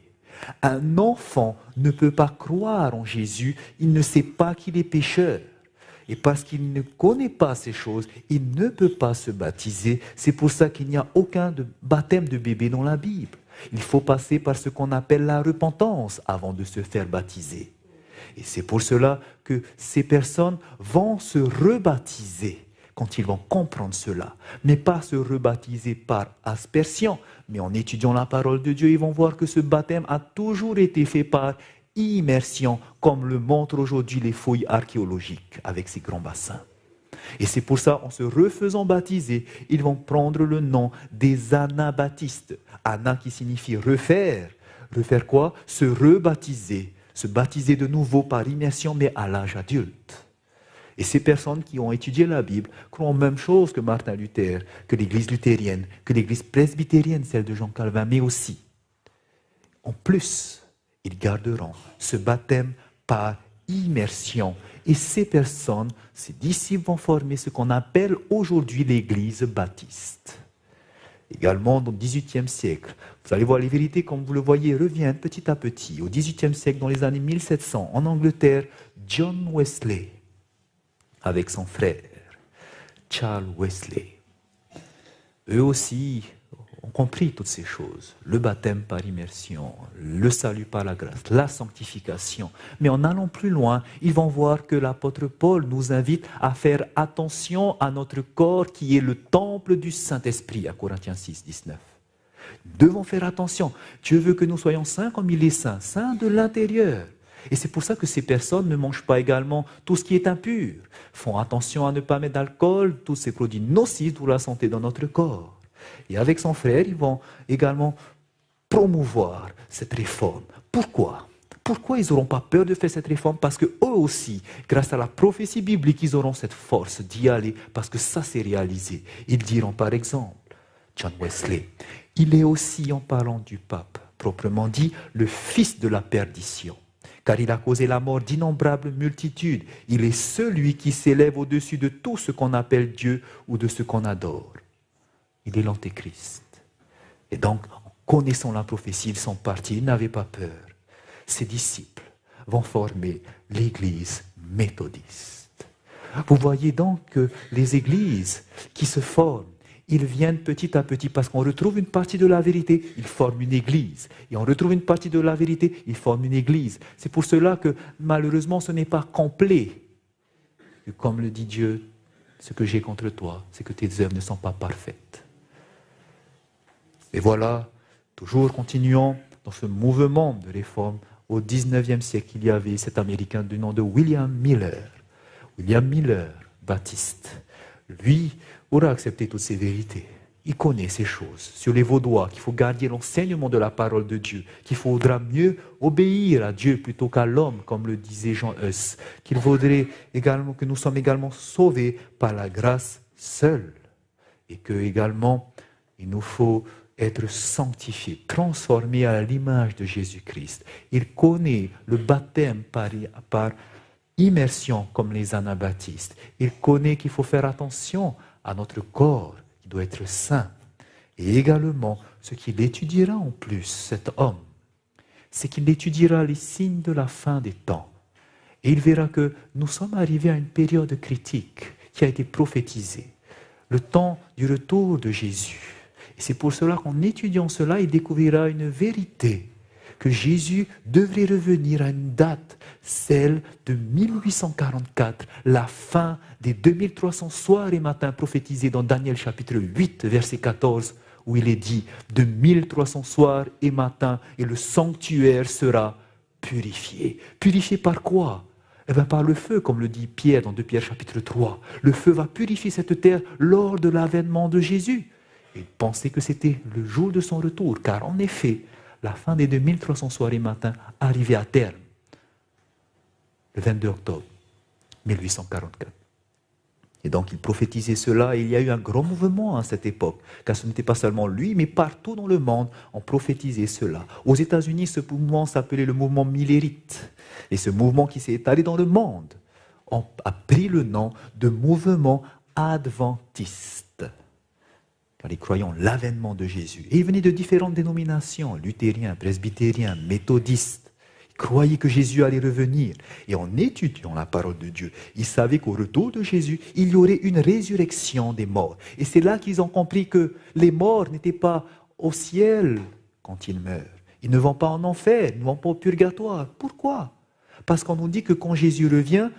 Un enfant ne peut pas croire en Jésus, il ne sait pas qu'il est pécheur. Et parce qu'il ne connaît pas ces choses, il ne peut pas se baptiser. C'est pour ça qu'il n'y a aucun baptême de bébé dans la Bible. Il faut passer par ce qu'on appelle la repentance avant de se faire baptiser. Et c'est pour cela que ces personnes vont se rebaptiser quand ils vont comprendre cela. Mais pas se rebaptiser par aspersion, mais en étudiant la parole de Dieu, ils vont voir que ce baptême a toujours été fait par immersion, comme le montrent aujourd'hui les fouilles archéologiques avec ces grands bassins. Et c'est pour ça, en se refaisant baptiser, ils vont prendre le nom des anabaptistes. Ana qui signifie refaire. Refaire quoi? Se rebaptiser. Se baptiser de nouveau par immersion, mais à l'âge adulte. Et ces personnes qui ont étudié la Bible croient la même chose que Martin Luther, que l'Église luthérienne, que l'Église presbytérienne, celle de Jean Calvin, mais aussi, en plus, ils garderont ce baptême par immersion. Et ces personnes, ces disciples vont former ce qu'on appelle aujourd'hui l'Église baptiste. Également, dans le XVIIIe siècle, vous allez voir les vérités, comme vous le voyez, reviennent petit à petit. Au XVIIIe siècle, dans les années 1700, en Angleterre, John Wesley, avec son frère, Charles Wesley, eux aussi ont compris toutes ces choses. Le baptême par immersion, le salut par la grâce, la sanctification. Mais en allant plus loin, ils vont voir que l'apôtre Paul nous invite à faire attention à notre corps qui est le temple du Saint-Esprit, à Corinthiens 6, 19. Nous devons faire attention. Dieu veut que nous soyons saints comme il est saint, saints de l'intérieur. Et c'est pour ça que ces personnes ne mangent pas également tout ce qui est impur, font attention à ne pas mettre d'alcool, tous ces produits nocifs pour la santé dans notre corps. Et avec son frère, ils vont également promouvoir cette réforme. Pourquoi? Pourquoi ils n'auront pas peur de faire cette réforme? Parce qu'eux aussi, grâce à la prophétie biblique, ils auront cette force d'y aller, parce que ça s'est réalisé. Ils diront par exemple, John Wesley, il est aussi, en parlant du pape, proprement dit, le fils de la perdition. Car il a causé la mort d'innombrables multitudes. Il est celui qui s'élève au-dessus de tout ce qu'on appelle Dieu ou de ce qu'on adore. Il est l'Antéchrist. Et donc, en connaissant la prophétie, ils sont partis, ils n'avaient pas peur. Ses disciples vont former l'Église méthodiste. Vous voyez donc que les églises qui se forment, ils viennent petit à petit parce qu'on retrouve une partie de la vérité, ils forment une église. Et on retrouve une partie de la vérité, ils forment une église. C'est pour cela que malheureusement ce n'est pas complet. Et comme le dit Dieu, ce que j'ai contre toi, c'est que tes œuvres ne sont pas parfaites. Et voilà, toujours continuons dans ce mouvement de réforme. Au 19e siècle, il y avait cet Américain du nom de William Miller. William Miller, baptiste. Lui aura accepté toutes ces vérités. Il connaît ces choses sur les Vaudois, qu'il faut garder l'enseignement de la parole de Dieu, qu'il faudra mieux obéir à Dieu plutôt qu'à l'homme, comme le disait Jean Hus, qu'il faudrait également que nous sommes également sauvés par la grâce seule, et que également il nous faut être sanctifiés, transformés à l'image de Jésus-Christ. Il connaît le baptême par immersion comme les anabaptistes. Il connaît qu'il faut faire attention à notre corps, qui doit être saint. Et également, ce qu'il étudiera en plus, cet homme, c'est qu'il étudiera les signes de la fin des temps. Et il verra que nous sommes arrivés à une période critique qui a été prophétisée, le temps du retour de Jésus. Et c'est pour cela qu'en étudiant cela, il découvrira une vérité, que Jésus devrait revenir à une date, celle de 1844, la fin des 2300 soirs et matins prophétisés dans Daniel chapitre 8, verset 14, où il est dit « De 1300 soirs et matins, et le sanctuaire sera purifié. » Purifié par quoi? Eh bien, par le feu, comme le dit Pierre dans 2 Pierre chapitre 3. Le feu va purifier cette terre lors de l'avènement de Jésus. Et il pensait que c'était le jour de son retour, car en effet, la fin des 2300 soirs et matins arrivait à terme, le 22 octobre 1844. Et donc il prophétisait cela, et il y a eu un grand mouvement à cette époque, car ce n'était pas seulement lui, mais partout dans le monde, on prophétisait cela. Aux États-Unis, ce mouvement s'appelait le mouvement millérite. Et ce mouvement qui s'est étalé dans le monde a pris le nom de mouvement adventiste. Car ils croyaient en l'avènement de Jésus. Et ils venaient de différentes dénominations, luthériens, presbytériens, méthodistes. Ils croyaient que Jésus allait revenir. Et en étudiant la parole de Dieu, ils savaient qu'au retour de Jésus, il y aurait une résurrection des morts. Et c'est là qu'ils ont compris que les morts n'étaient pas au ciel quand ils meurent. Ils ne vont pas en enfer, ils ne vont pas au purgatoire. Pourquoi? Parce qu'on nous dit que quand Jésus revient,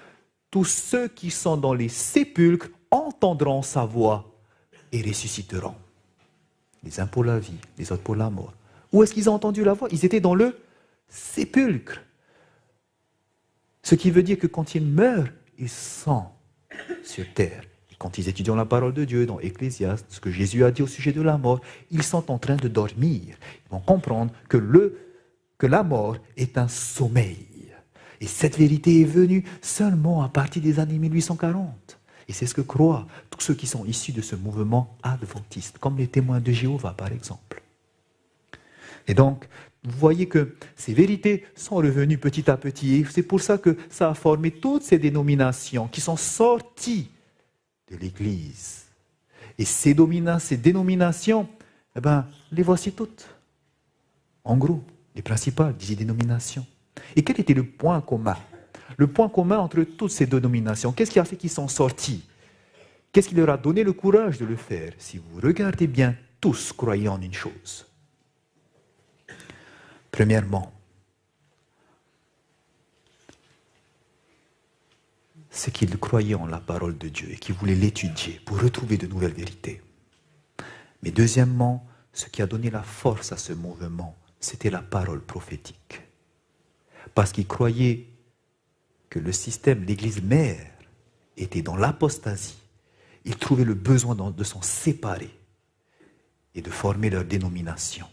tous ceux qui sont dans les sépulcres entendront sa voix et ressusciteront. Les uns pour la vie, les autres pour la mort. Où est-ce qu'ils ont entendu la voix? Ils étaient dans le sépulcre. Ce qui veut dire que quand ils meurent, ils sont sur terre. Et quand ils étudient la parole de Dieu dans Ecclésiaste, ce que Jésus a dit au sujet de la mort, ils sont en train de dormir. Ils vont comprendre que la mort est un sommeil. Et cette vérité est venue seulement à partir des années 1840. Et c'est ce que croient tous ceux qui sont issus de ce mouvement adventiste, comme les témoins de Jéhovah par exemple. Et donc, vous voyez que ces vérités sont revenues petit à petit. Et c'est pour ça que ça a formé toutes ces dénominations qui sont sorties de l'Église. Et ces dénominations, eh ben, les voici toutes. En gros, les principales, des dénominations. Et quel était le point commun? Le point commun entre toutes ces dénominations, qu'est-ce qui a fait qu'ils sont sortis? Qu'est-ce qui leur a donné le courage de le faire? Si vous regardez bien, tous croyaient en une chose. Premièrement, c'est qu'ils croyaient en la parole de Dieu et qu'ils voulaient l'étudier pour retrouver de nouvelles vérités. Mais deuxièmement, ce qui a donné la force à ce mouvement, c'était la parole prophétique. Parce qu'ils croyaient que le système, l'Église mère, était dans l'apostasie. Ils trouvaient le besoin de s'en séparer et de former leur dénomination.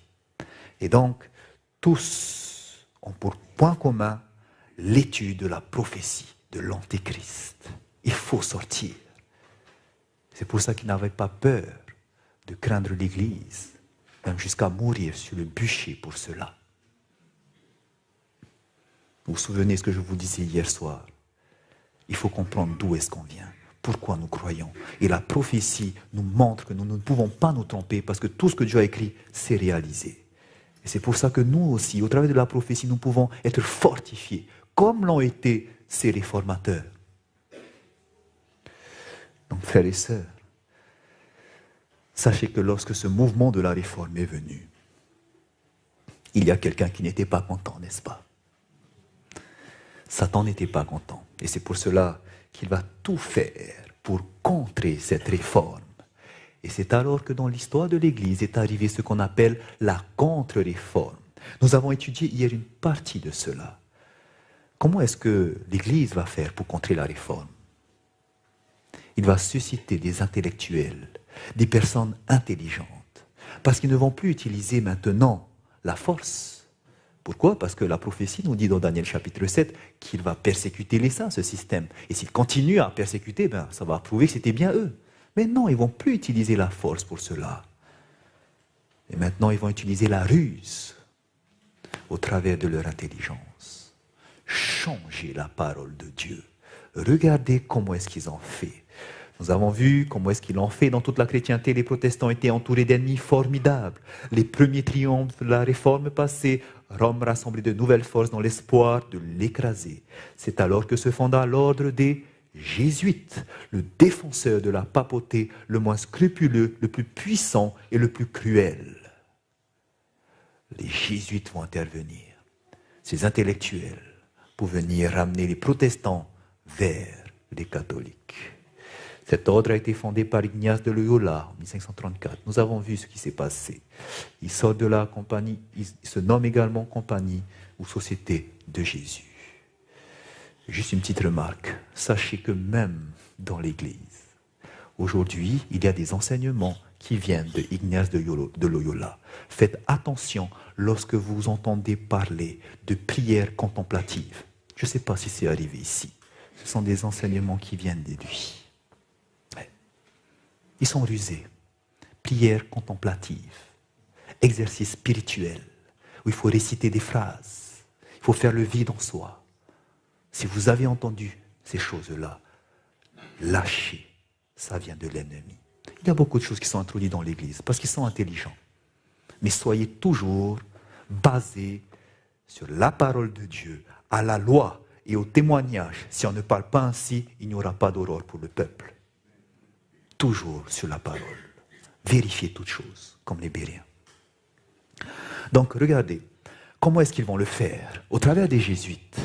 Et donc, tous ont pour point commun l'étude de la prophétie de l'Antéchrist. Il faut sortir. C'est pour ça qu'ils n'avaient pas peur de craindre l'Église, même jusqu'à mourir sur le bûcher pour cela. Vous vous souvenez ce que je vous disais hier soir? Il faut comprendre d'où est-ce qu'on vient, pourquoi nous croyons. Et la prophétie nous montre que nous ne pouvons pas nous tromper parce que tout ce que Dieu a écrit, c'est réalisé. Et c'est pour ça que nous aussi, au travers de la prophétie, nous pouvons être fortifiés, comme l'ont été ces réformateurs. Donc, frères et sœurs, sachez que lorsque ce mouvement de la réforme est venu, il y a quelqu'un qui n'était pas content, n'est-ce pas? Satan n'était pas content. Et c'est pour cela qu'il va tout faire pour contrer cette réforme. Et c'est alors que dans l'histoire de l'Église est arrivé ce qu'on appelle la contre-réforme. Nous avons étudié hier une partie de cela. Comment est-ce que l'Église va faire pour contrer la réforme? Il va susciter des intellectuels, des personnes intelligentes, parce qu'ils ne vont plus utiliser maintenant la force. Pourquoi? Parce que la prophétie nous dit dans Daniel chapitre 7 qu'il va persécuter les saints, ce système. Et s'il continue à persécuter, ça va prouver que c'était bien eux. Mais non, ils ne vont plus utiliser la force pour cela. Et maintenant, ils vont utiliser la ruse au travers de leur intelligence. Changer la parole de Dieu. Regardez comment est-ce qu'ils ont fait. Nous avons vu comment est-ce qu'il en fait dans toute la chrétienté. Les protestants étaient entourés d'ennemis formidables. Les premiers triomphes de la réforme passée, Rome rassemblait de nouvelles forces dans l'espoir de l'écraser. C'est alors que se fonda l'ordre des Jésuites, le défenseur de la papauté, le moins scrupuleux, le plus puissant et le plus cruel. Les Jésuites vont intervenir, ces intellectuels, pour venir ramener les protestants vers les catholiques. Cet ordre a été fondé par Ignace de Loyola en 1534. Nous avons vu ce qui s'est passé. Il sort de la compagnie, il se nomme également Compagnie ou Société de Jésus. Juste une petite remarque. Sachez que même dans l'Église, aujourd'hui, il y a des enseignements qui viennent de Ignace de Loyola. Faites attention lorsque vous entendez parler de prière contemplative. Je ne sais pas si c'est arrivé ici. Ce sont des enseignements qui viennent de lui. Ils sont rusés. Prière contemplative, exercice spirituel, où il faut réciter des phrases, il faut faire le vide en soi. Si vous avez entendu ces choses-là, lâchez, ça vient de l'ennemi. Il y a beaucoup de choses qui sont introduites dans l'Église, parce qu'ils sont intelligents. Mais soyez toujours basés sur la parole de Dieu, à la loi et au témoignage. Si on ne parle pas ainsi, il n'y aura pas d'aurore pour le peuple. Toujours sur la parole. Vérifiez toutes choses, comme les Béréens. Donc, regardez, comment est-ce qu'ils vont le faire? Au travers des Jésuites,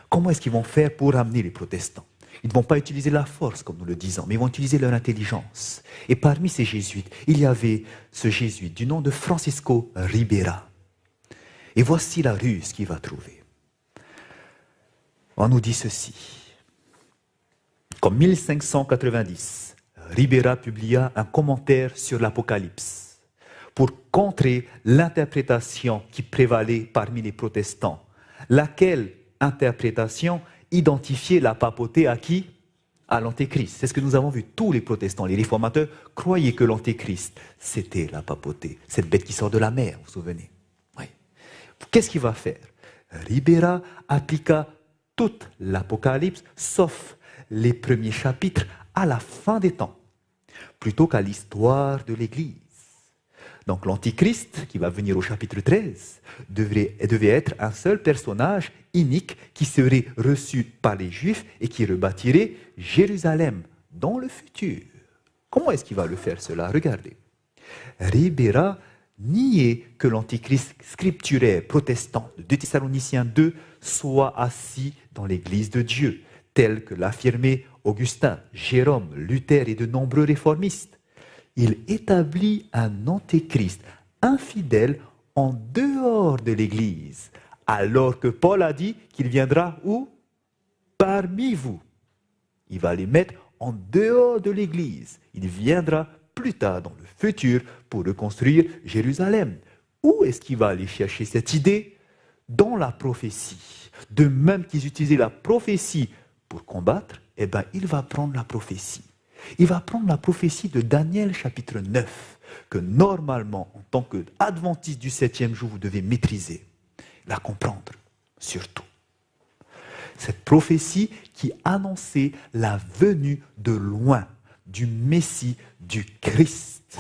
comment est-ce qu'ils vont faire pour amener les protestants? Ils ne vont pas utiliser la force, comme nous le disons, mais ils vont utiliser leur intelligence. Et parmi ces Jésuites, il y avait ce Jésuite du nom de Francisco Ribera. Et voici la ruse qu'il va trouver. On nous dit ceci. En 1590, Ribera publia un commentaire sur l'Apocalypse pour contrer l'interprétation qui prévalait parmi les protestants. Laquelle interprétation identifiait la papauté à qui? À l'Antéchrist. C'est ce que nous avons vu. Tous les protestants, les réformateurs, croyaient que l'Antéchrist, c'était la papauté. Cette bête qui sort de la mer, vous vous souvenez? Oui. Qu'est-ce qu'il va faire? Ribera appliqua toute l'Apocalypse, sauf les premiers chapitres, à la fin des temps, plutôt qu'à l'histoire de l'Église. Donc l'Antichrist, qui va venir au chapitre 13, devait être un seul personnage unique qui serait reçu par les Juifs et qui rebâtirait Jérusalem dans le futur. Comment est-ce qu'il va le faire cela? Regardez. Ribera niait que l'Antichrist scripturaire protestant de 2 Thessaloniciens 2 soit assis dans l'Église de Dieu, tel que l'affirmaient Augustin, Jérôme, Luther et de nombreux réformistes. Il établit un antéchrist infidèle en dehors de l'Église, alors que Paul a dit qu'il viendra où? Parmi vous. Il va les mettre en dehors de l'Église. Il viendra plus tard dans le futur pour reconstruire Jérusalem. Où est-ce qu'il va aller chercher cette idée? Dans la prophétie. De même qu'ils utilisaient la prophétie pour combattre, eh bien, il va prendre la prophétie. Il va prendre la prophétie de Daniel chapitre 9, que normalement, en tant qu'adventiste du 7e jour, vous devez maîtriser, la comprendre, surtout. Cette prophétie qui annonçait la venue de loin du Messie, du Christ,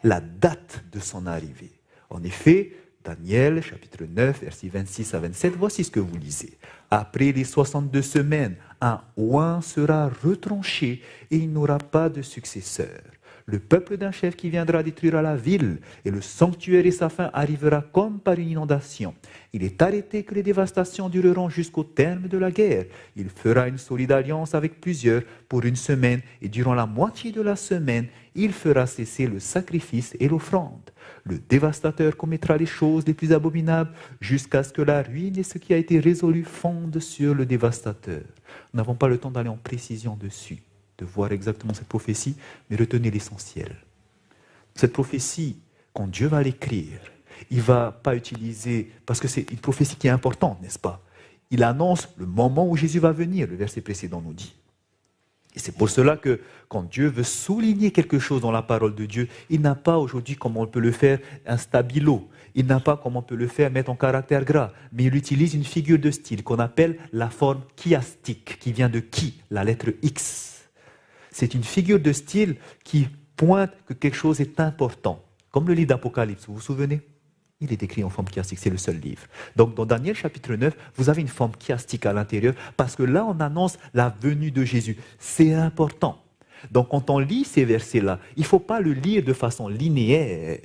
la date de son arrivée. En effet, Daniel, chapitre 9, versets 26 à 27, voici ce que vous lisez. Après les 62 semaines, un oint sera retranché et il n'aura pas de successeur. Le peuple d'un chef qui viendra détruire la ville et le sanctuaire et sa fin arrivera comme par une inondation. Il est arrêté que les dévastations dureront jusqu'au terme de la guerre. Il fera une solide alliance avec plusieurs pour une semaine et durant la moitié de la semaine, il fera cesser le sacrifice et l'offrande. Le dévastateur commettra les choses les plus abominables jusqu'à ce que la ruine et ce qui a été résolu fondent sur le dévastateur. Nous n'avons pas le temps d'aller en précision dessus, de voir exactement cette prophétie, mais retenez l'essentiel. Cette prophétie, quand Dieu va l'écrire, il ne va pas utiliser, parce que c'est une prophétie qui est importante, n'est-ce pas? Il annonce le moment où Jésus va venir, le verset précédent nous dit. Et c'est pour cela que quand Dieu veut souligner quelque chose dans la parole de Dieu, il n'a pas aujourd'hui, comme on peut le faire, un stabilo. Il n'a pas, comme on peut le faire, mettre en caractère gras. Mais il utilise une figure de style qu'on appelle la forme chiastique, qui vient de qui? La lettre X. c'est une figure de style qui pointe que quelque chose est important. Comme le livre d'Apocalypse, vous vous souvenez? Il est écrit en forme chiastique, c'est le seul livre. Donc dans Daniel chapitre 9, vous avez une forme chiastique à l'intérieur, parce que là on annonce la venue de Jésus. C'est important. Donc quand on lit ces versets-là, il ne faut pas le lire de façon linéaire,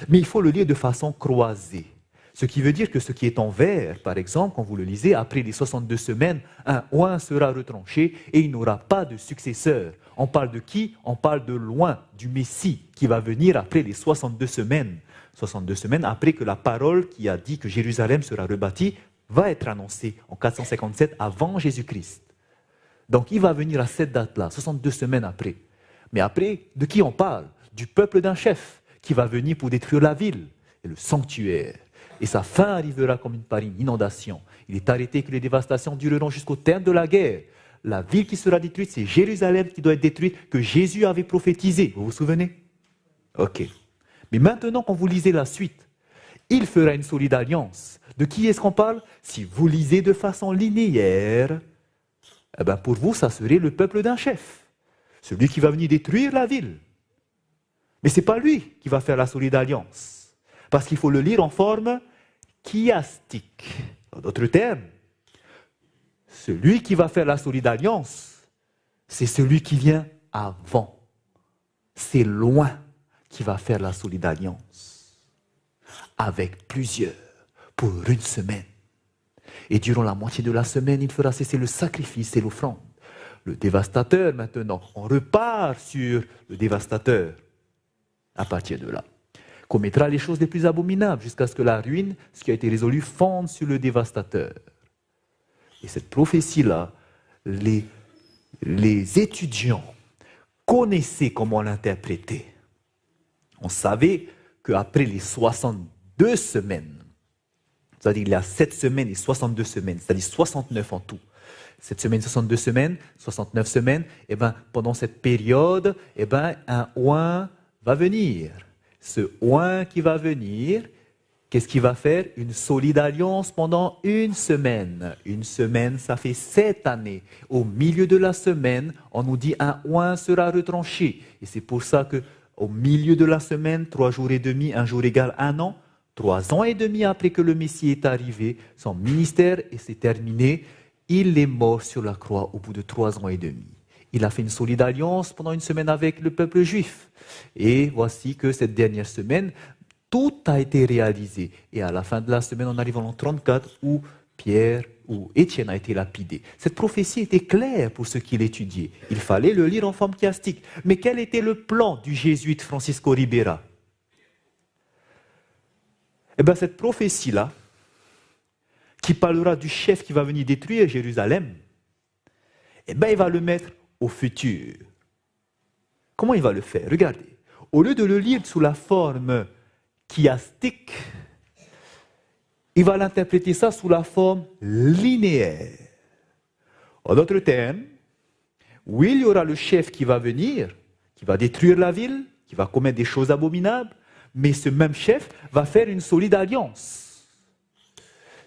mais il faut le lire de façon croisée. Ce qui veut dire que ce qui est en vert, par exemple, quand vous le lisez, après les 62 semaines, un oint sera retranché et il n'aura pas de successeur. On parle de qui? On parle de loin, du Messie, qui va venir après les 62 semaines. 62 semaines après que la parole qui a dit que Jérusalem sera rebâtie va être annoncée en 457 avant Jésus-Christ. Donc il va venir à cette date-là, 62 semaines après. Mais après, de qui on parle? Du peuple d'un chef qui va venir pour détruire la ville et le sanctuaire. Et sa fin arrivera comme une inondation. Il est arrêté que les dévastations dureront jusqu'au terme de la guerre. La ville qui sera détruite, c'est Jérusalem qui doit être détruite, que Jésus avait prophétisé. Vous vous souvenez? Ok. Mais maintenant, quand vous lisez la suite, il fera une solide alliance. De qui est-ce qu'on parle? Si vous lisez de façon linéaire, eh ben pour vous, ça serait le peuple d'un chef. Celui qui va venir détruire la ville. Mais ce n'est pas lui qui va faire la solide alliance. Parce qu'il faut le lire en forme chiastique. En d'autres termes, celui qui va faire la solide alliance, c'est celui qui vient avant. C'est loin qui va faire la solide alliance. Avec plusieurs, pour une semaine. Et durant la moitié de la semaine, il fera cesser le sacrifice et l'offrande. Le dévastateur maintenant, on repart sur le dévastateur. À partir de là, commettra les choses les plus abominables jusqu'à ce que la ruine, ce qui a été résolu, fonde sur le dévastateur. Et cette prophétie-là, les étudiants connaissaient comment l'interpréter. On savait qu'après les 62 semaines, c'est-à-dire il y a 7 semaines et 62 semaines, c'est-à-dire 69 en tout, 7 semaines, 62 semaines, 69 semaines, et ben, pendant cette période, et ben, un oint va venir. Ce oint qui va venir, qu'est-ce qu'il va faire? Une solide alliance pendant une semaine. Une semaine, ça fait 7 années. Au milieu de la semaine, on nous dit un oint sera retranché. Et c'est pour ça qu'au milieu de la semaine, 3 jours et demi, un jour égale 1 an, 3 ans et demi après que le Messie est arrivé, son ministère s'est terminé, il est mort sur la croix au bout de 3 ans et demi. Il a fait une solide alliance pendant une semaine avec le peuple juif. Et voici que cette dernière semaine, tout a été réalisé. Et à la fin de la semaine, on arrive en l'an 34 où Étienne a été lapidé. Cette prophétie était claire pour ceux qui l'étudiaient. Il fallait le lire en forme chiastique. Mais quel était le plan du jésuite Francisco Ribera? Eh bien, cette prophétie-là, qui parlera du chef qui va venir détruire Jérusalem, eh bien, il va le mettre au futur. Comment il va le faire? Regardez. Au lieu de le lire sous la forme chiastique, il va l'interpréter ça sous la forme linéaire. En d'autres termes, oui, il y aura le chef qui va venir, qui va détruire la ville, qui va commettre des choses abominables, mais ce même chef va faire une solide alliance.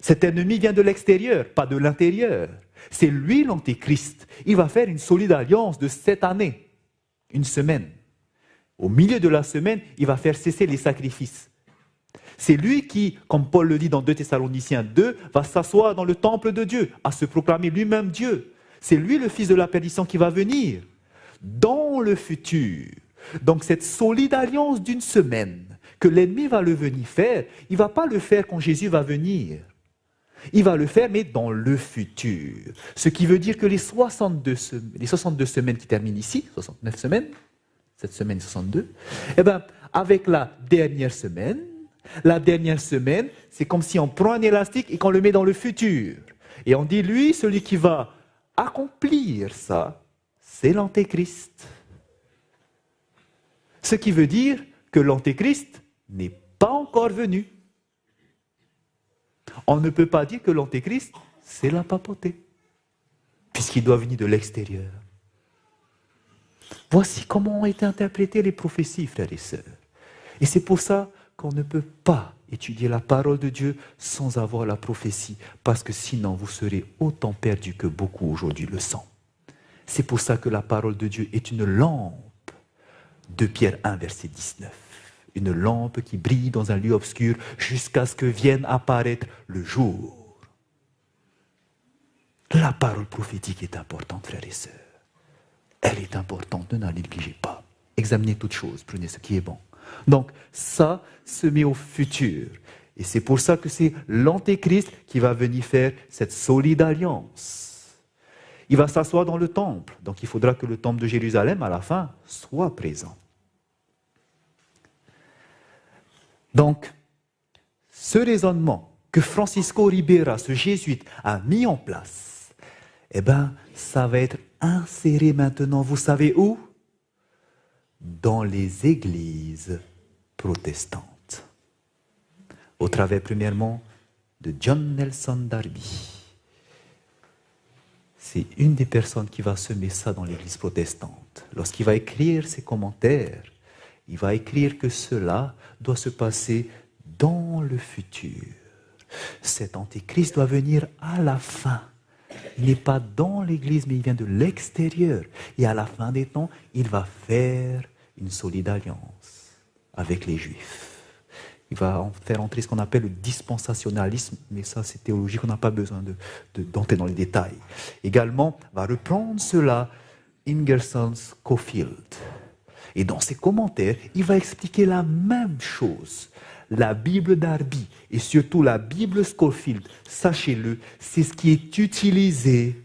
Cet ennemi vient de l'extérieur, pas de l'intérieur. C'est lui l'antéchrist. Il va faire une solide alliance de 7 années, une semaine. Au milieu de la semaine, il va faire cesser les sacrifices. C'est lui qui, comme Paul le dit dans 2 Thessaloniciens 2, va s'asseoir dans le temple de Dieu, à se proclamer lui-même Dieu. C'est lui le fils de la perdition qui va venir, dans le futur. Donc cette solide alliance d'une semaine, que l'ennemi va le venir faire, il ne va pas le faire quand Jésus va venir. Il va le faire, mais dans le futur. Ce qui veut dire que les 62 semaines qui terminent ici, 69 semaines, cette semaine 62, eh bien, avec la dernière semaine, c'est comme si on prend un élastique et qu'on le met dans le futur. Et on dit, lui, celui qui va accomplir ça, c'est l'antéchrist. Ce qui veut dire que l'antéchrist n'est pas encore venu. On ne peut pas dire que l'antéchrist, c'est la papauté, puisqu'il doit venir de l'extérieur. Voici comment ont été interprétées les prophéties, frères et sœurs. Et c'est pour ça qu'on ne peut pas étudier la parole de Dieu sans avoir la prophétie, parce que sinon vous serez autant perdus que beaucoup aujourd'hui le sont. C'est pour ça que la parole de Dieu est une lampe. 2 Pierre 1, verset 19. Une lampe qui brille dans un lieu obscur jusqu'à ce que vienne apparaître le jour. La parole prophétique est importante, frères et sœurs. Elle est importante, ne la négligez pas. Examinez toutes choses, prenez ce qui est bon. Donc, ça se met au futur. Et c'est pour ça que c'est l'Antéchrist qui va venir faire cette solide alliance. Il va s'asseoir dans le temple. Donc, il faudra que le temple de Jérusalem, à la fin, soit présent. Donc, ce raisonnement que Francisco Ribera, ce jésuite, a mis en place, eh bien, ça va être inséré maintenant, vous savez où? Dans les églises protestantes. Au travers, premièrement, de John Nelson Darby. C'est une des personnes qui va semer ça dans l'église protestante. Lorsqu'il va écrire ses commentaires, il va écrire que cela doit se passer dans le futur. Cet antéchrist doit venir à la fin. Il n'est pas dans l'église, mais il vient de l'extérieur. Et à la fin des temps, il va faire une solide alliance avec les Juifs. Il va en faire entrer ce qu'on appelle le dispensationalisme, mais ça c'est théologique, on n'a pas besoin d'entrer dans les détails. Également, va reprendre cela Ingersoll Scofield. Et dans ses commentaires, il va expliquer la même chose. La Bible Darby et surtout la Bible Scofield, sachez-le, c'est ce qui est utilisé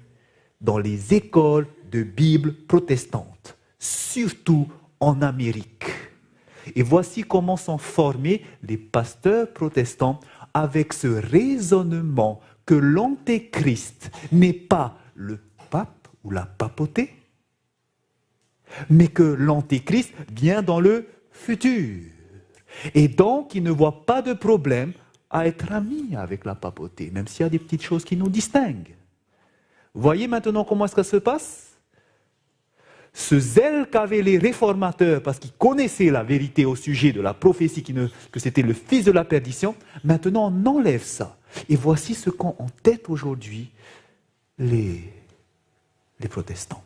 dans les écoles de Bible protestantes, surtout en Amérique. Et voici comment sont formés les pasteurs protestants avec ce raisonnement que l'antéchrist n'est pas le pape ou la papauté, mais que l'antéchrist vient dans le futur. Et donc, il ne voit pas de problème à être ami avec la papauté, même s'il y a des petites choses qui nous distinguent. Voyez maintenant comment est-ce que ça se passe? Ce zèle qu'avaient les réformateurs, parce qu'ils connaissaient la vérité au sujet de la prophétie, que c'était le fils de la perdition, maintenant on enlève ça. Et voici ce qu'ont en tête aujourd'hui les protestants,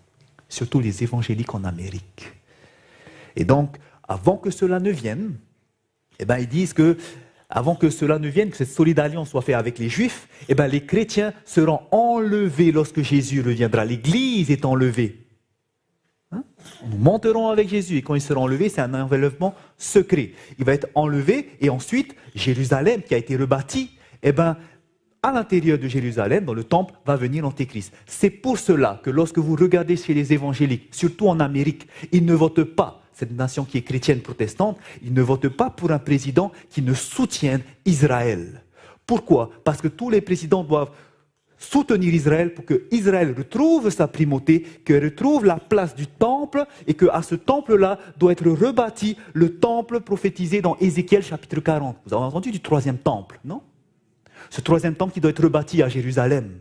surtout les évangéliques en Amérique. Et donc, avant que cela ne vienne, eh ben, ils disent que, avant que cela ne vienne, que cette solide alliance soit faite avec les Juifs, eh ben, les chrétiens seront enlevés lorsque Jésus reviendra. L'Église est enlevée. Nous monterons avec Jésus et quand il sera enlevé, c'est un enlèvement secret. Il va être enlevé et ensuite, Jérusalem qui a été rebâtie, eh ben, à l'intérieur de Jérusalem, dans le temple, va venir l'Antéchrist. C'est pour cela que lorsque vous regardez chez les évangéliques, surtout en Amérique, ils ne votent pas, cette nation qui est chrétienne protestante, ils ne votent pas pour un président qui ne soutienne Israël. Pourquoi? Parce que tous les présidents doivent soutenir Israël pour que Israël retrouve sa primauté, qu'il retrouve la place du temple et qu'à ce temple-là doit être rebâti le temple prophétisé dans Ézéchiel chapitre 40. Vous avez entendu du troisième temple, non? Ce troisième temple qui doit être rebâti à Jérusalem.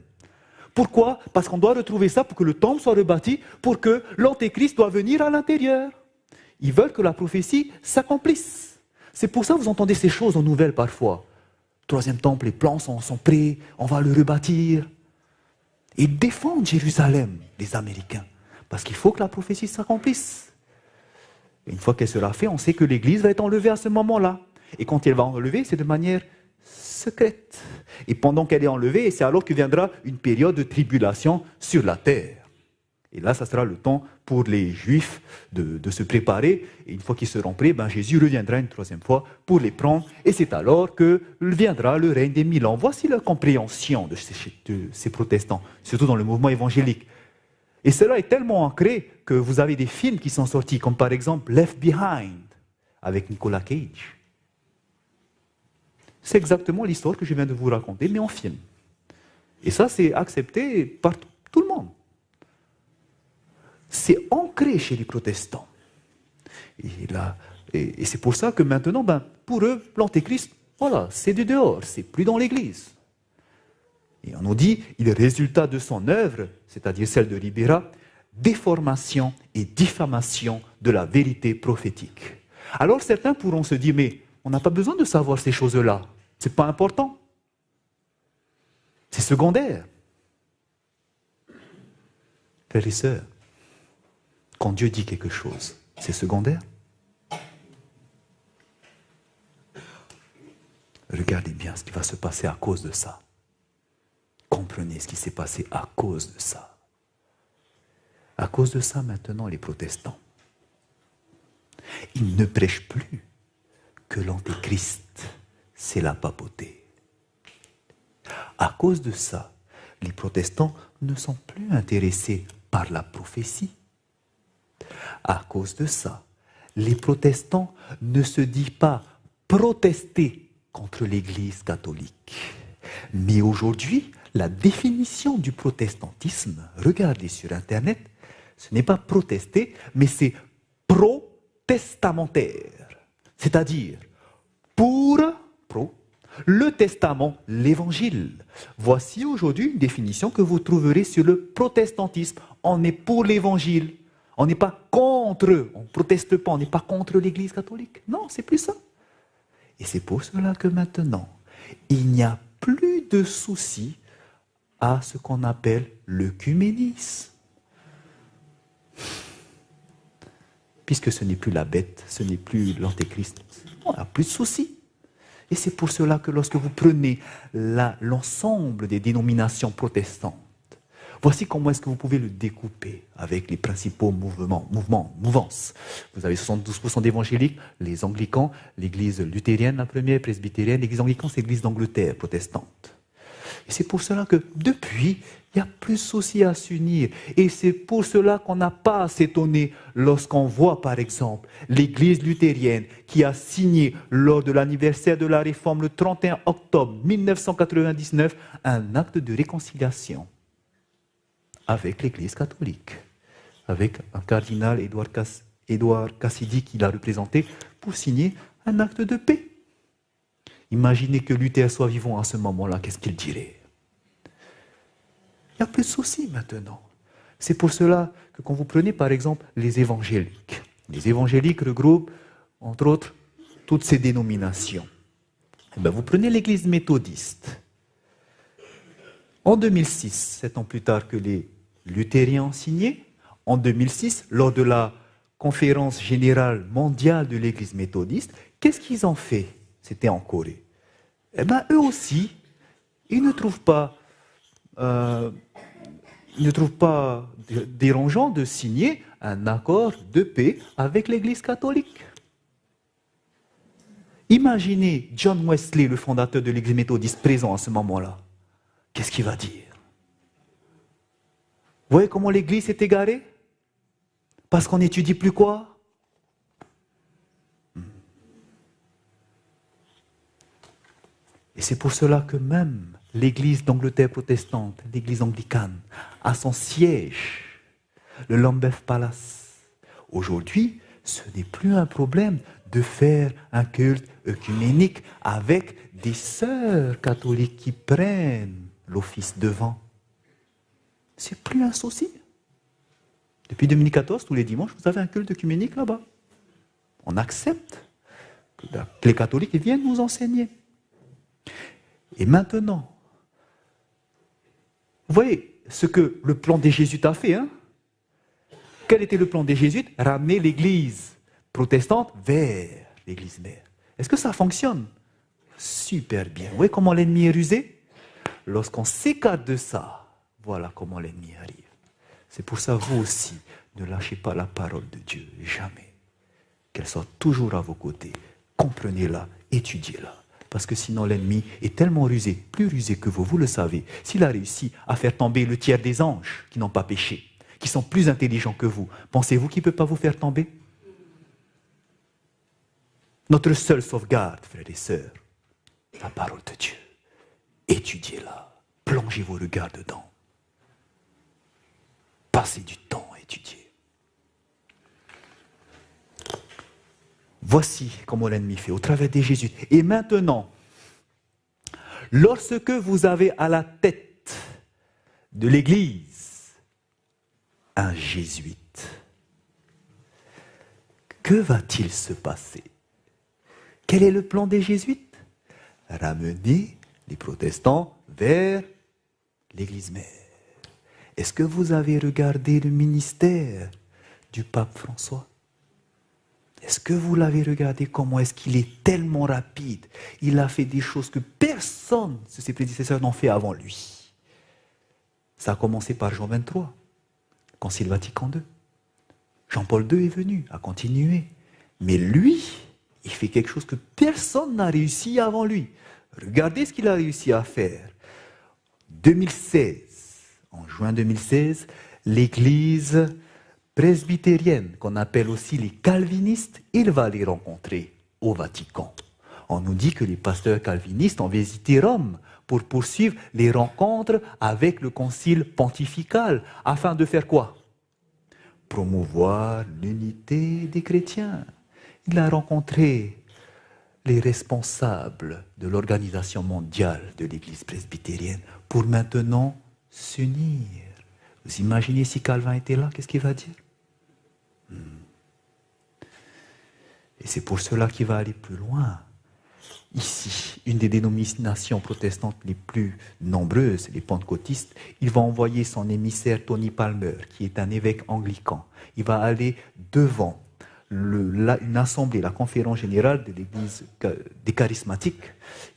Pourquoi? Parce qu'on doit retrouver ça pour que le temple soit rebâti, pour que l'Antéchrist doit venir à l'intérieur. Ils veulent que la prophétie s'accomplisse. C'est pour ça que vous entendez ces choses en nouvelles parfois. Troisième temple, les plans sont prêts, on va le rebâtir. Ils défendent Jérusalem, les Américains, parce qu'il faut que la prophétie s'accomplisse. Et une fois qu'elle sera faite, on sait que l'Église va être enlevée à ce moment-là. Et quand elle va enlever, c'est de manière secrète. Et pendant qu'elle est enlevée, c'est alors que viendra une période de tribulation sur la terre. Et là, ça sera le temps pour les Juifs de se préparer. Et une fois qu'ils seront prêts, Jésus reviendra une troisième fois pour les prendre. Et c'est alors que viendra le règne des 1000 ans. Voici la compréhension de ces protestants, surtout dans le mouvement évangélique. Et cela est tellement ancré que vous avez des films qui sont sortis, comme par exemple Left Behind, avec Nicolas Cage. C'est exactement l'histoire que je viens de vous raconter, mais en film. Et ça, c'est accepté par tout le monde. C'est ancré chez les protestants. Et c'est pour ça que maintenant, pour eux, l'Antéchrist, voilà, c'est de dehors, c'est plus dans l'Église. Et on nous dit, il est résultat de son œuvre, c'est-à-dire celle de Ribera, déformation et diffamation de la vérité prophétique. Alors certains pourront se dire, mais on n'a pas besoin de savoir ces choses-là, c'est pas important. C'est secondaire. Frères et sœurs, Quand Dieu dit quelque chose, c'est secondaire? Regardez bien ce qui va se passer à cause de ça. Comprenez ce qui s'est passé à cause de ça. À cause de ça, maintenant, les protestants, ils ne prêchent plus que l'antéchrist, c'est la papauté. À cause de ça, les protestants ne sont plus intéressés par la prophétie. À cause de ça, les protestants ne se disent pas protester contre l'Église catholique. Mais aujourd'hui, la définition du protestantisme, regardez sur Internet, ce n'est pas protester, mais c'est protestamentaire. C'est-à-dire, pro, le testament, l'évangile. Voici aujourd'hui une définition que vous trouverez sur le protestantisme. On est pour l'évangile. On n'est pas contre, on ne proteste pas, on n'est pas contre l'Église catholique. Non, c'est plus ça. Et c'est pour cela que maintenant, il n'y a plus de souci à ce qu'on appelle l'œcuménisme. Puisque ce n'est plus la bête, ce n'est plus l'antéchrist, on n'a plus de souci. Et c'est pour cela que lorsque vous prenez l'ensemble des dénominations protestantes, voici comment est-ce que vous pouvez le découper avec les principaux mouvances. Vous avez 72% d'évangéliques, les anglicans, l'église luthérienne, la première, presbytérienne, l'église anglicane, c'est l'église d'Angleterre, protestante. Et c'est pour cela que depuis, il n'y a plus de souci à s'unir. Et c'est pour cela qu'on n'a pas à s'étonner lorsqu'on voit, par exemple, l'église luthérienne qui a signé lors de l'anniversaire de la réforme le 31 octobre 1999 un acte de réconciliation avec l'Église catholique, avec un cardinal Édouard Cassidy qui l'a représenté pour signer un acte de paix. Imaginez que Luther soit vivant à ce moment-là, qu'est-ce qu'il dirait? Il n'y a plus de soucis maintenant. C'est pour cela que quand vous prenez par exemple les évangéliques regroupent entre autres toutes ces dénominations. Vous prenez l'église méthodiste. En 2006, 7 ans plus tard que les luthériens ont signé, en 2006, lors de la conférence générale mondiale de l'église méthodiste, qu'est-ce qu'ils ont fait? C'était en Corée. Eux aussi, ils ne trouvent pas dérangeant de signer un accord de paix avec l'Église catholique. Imaginez John Wesley, le fondateur de l'Église méthodiste, présent à ce moment-là. Qu'est-ce qu'il va dire? Vous voyez comment l'Église s'est égarée? Parce qu'on n'étudie plus quoi? Et c'est pour cela que même l'Église d'Angleterre protestante, l'Église anglicane, a son siège, le Lambeth Palace. Aujourd'hui, ce n'est plus un problème de faire un culte œcuménique avec des sœurs catholiques qui prennent l'office devant. C'est plus un souci. Depuis 2014, tous les dimanches, vous avez un culte œcuménique là-bas. On accepte que les catholiques viennent nous enseigner. Et maintenant, vous voyez ce que le plan des Jésuites a fait, hein? Quel était le plan des Jésuites? Ramener l'église protestante vers l'église mère. Est-ce que ça fonctionne? Super bien. Vous voyez comment l'ennemi est rusé? Lorsqu'on s'écarte de ça, voilà comment l'ennemi arrive. C'est pour ça, vous aussi, ne lâchez pas la parole de Dieu, jamais. Qu'elle soit toujours à vos côtés. Comprenez-la, étudiez-la. Parce que sinon l'ennemi est tellement rusé, plus rusé que vous le savez. S'il a réussi à faire tomber le tiers des anges qui n'ont pas péché, qui sont plus intelligents que vous, pensez-vous qu'il ne peut pas vous faire tomber? Notre seule sauvegarde, frères et sœurs, la parole de Dieu. Étudiez-la, plongez vos regards dedans. Passez du temps à étudier. Voici comment l'ennemi fait au travers des jésuites. Et maintenant, lorsque vous avez à la tête de l'Église un jésuite, que va-t-il se passer? Quel est le plan des jésuites? Ramener les protestants vers l'Église mère. Est-ce que vous avez regardé le ministère du pape François? Est-ce que vous l'avez regardé? Comment est-ce qu'il est tellement rapide? Il a fait des choses que personne de ses prédécesseurs n'ont fait avant lui. Ça a commencé par Jean 23, Concile Vatican II. Jean-Paul II est venu, a continué. Mais lui, il fait quelque chose que personne n'a réussi avant lui. Regardez ce qu'il a réussi à faire. 2016, en juin 2016, l'Église presbytérienne, qu'on appelle aussi les calvinistes, il va les rencontrer au Vatican. On nous dit que les pasteurs calvinistes ont visité Rome pour poursuivre les rencontres avec le concile pontifical, afin de faire quoi? Promouvoir l'unité des chrétiens. Il a rencontré les responsables de l'Organisation mondiale de l'Église presbytérienne pour maintenant s'unir. Vous imaginez si Calvin était là, qu'est-ce qu'il va dire? Et c'est pour cela qu'il va aller plus loin. Ici, une des dénominations protestantes les plus nombreuses, les pentecôtistes, il va envoyer son émissaire Tony Palmer, qui est un évêque anglican. Il va aller devant une assemblée, la conférence générale de l'Église des charismatiques.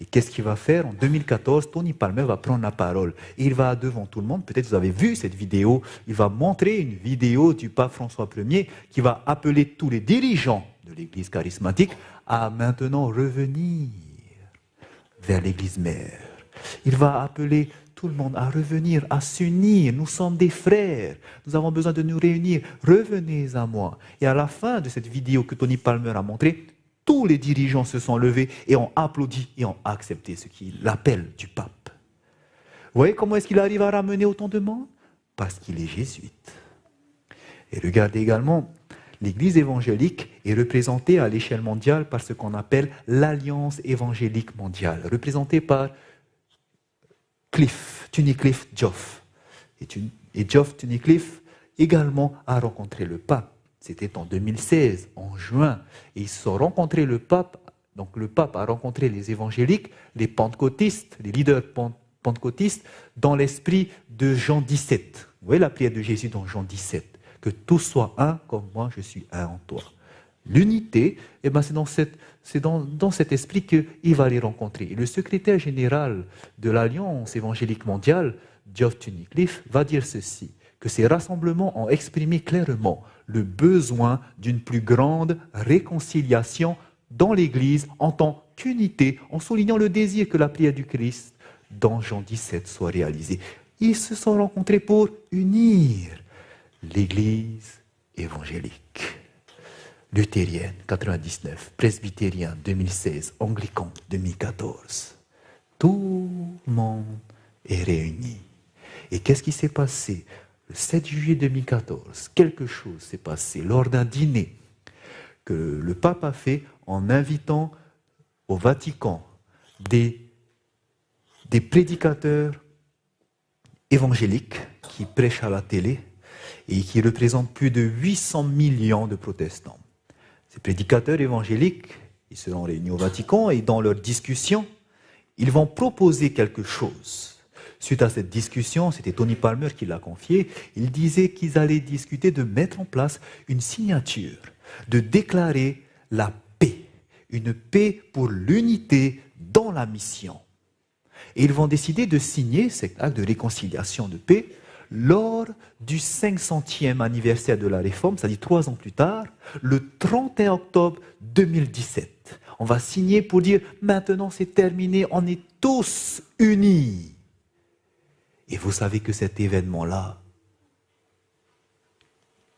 Et qu'est-ce qu'il va faire? En 2014, Tony Palmer va prendre la parole. Et il va devant tout le monde, peut-être vous avez vu cette vidéo, il va montrer une vidéo du pape François Ier qui va appeler tous les dirigeants de l'Église charismatique à maintenant revenir vers l'Église mère. Il va appeler tout le monde à revenir, à s'unir. Nous sommes des frères. Nous avons besoin de nous réunir. Revenez à moi. Et à la fin de cette vidéo que Tony Palmer a montrée, tous les dirigeants se sont levés et ont applaudi et ont accepté ce qu'il l'appel du pape. Vous voyez comment est-ce qu'il arrive à ramener autant de monde? Parce qu'il est jésuite. Et regardez également, l'Église évangélique est représentée à l'échelle mondiale par ce qu'on appelle l'Alliance évangélique mondiale, représentée par Tunnicliffe Joff. Et Joff Tunnicliffe également a rencontré le pape. C'était en 2016, en juin. Et ils se sont rencontrés le pape. Donc le pape a rencontré les évangéliques, les pentecôtistes, les leaders pentecôtistes, dans l'esprit de Jean 17. Vous voyez la prière de Jésus dans Jean 17. Que tous soient un comme moi je suis un en toi. L'unité, eh ben c'est dans cet esprit qu'il va les rencontrer. Et le secrétaire général de l'Alliance évangélique mondiale, Geoff Tunnicliffe, va dire ceci, que ces rassemblements ont exprimé clairement le besoin d'une plus grande réconciliation dans l'Église en tant qu'unité, en soulignant le désir que la prière du Christ dans Jean 17 soit réalisée. Ils se sont rencontrés pour unir l'Église évangélique. Luthérienne, 99, presbytérien, 2016, anglican, 2014. Tout le monde est réuni. Et qu'est-ce qui s'est passé? Le 7 juillet 2014, quelque chose s'est passé lors d'un dîner que le pape a fait en invitant au Vatican des prédicateurs évangéliques qui prêchent à la télé et qui représentent plus de 800 millions de protestants. Ces prédicateurs évangéliques, ils seront réunis au Vatican et dans leur discussion, ils vont proposer quelque chose. Suite à cette discussion, c'était Tony Palmer qui l'a confié, il disait qu'ils allaient discuter de mettre en place une signature, de déclarer la paix, une paix pour l'unité dans la mission. Et ils vont décider de signer cet acte de réconciliation de paix lors du 500e anniversaire de la Réforme, c'est-à-dire 3 ans plus tard, le 31 octobre 2017. On va signer pour dire, maintenant c'est terminé, on est tous unis. Et vous savez que cet événement-là,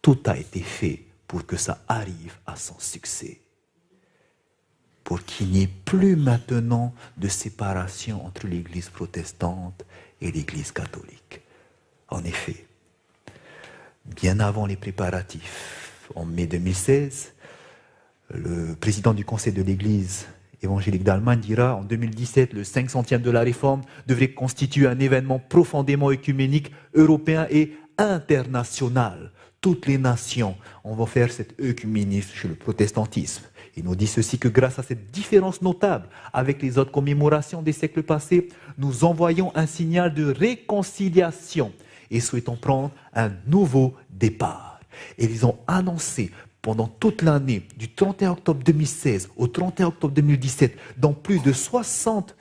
tout a été fait pour que ça arrive à son succès. Pour qu'il n'y ait plus maintenant de séparation entre l'Église protestante et l'Église catholique. En effet, bien avant les préparatifs, en mai 2016, le président du Conseil de l'Église évangélique d'Allemagne dira en 2017, le 500e de la Réforme devrait constituer un événement profondément œcuménique, européen et international. Toutes les nations, on va faire cet œcuménisme chez le protestantisme. Il nous dit ceci, que grâce à cette différence notable avec les autres commémorations des siècles passés, nous envoyons un signal de réconciliation et souhaitons prendre un nouveau départ. Et ils ont annoncé pendant toute l'année, du 31 octobre 2016 au 31 octobre 2017, dans plus de 60,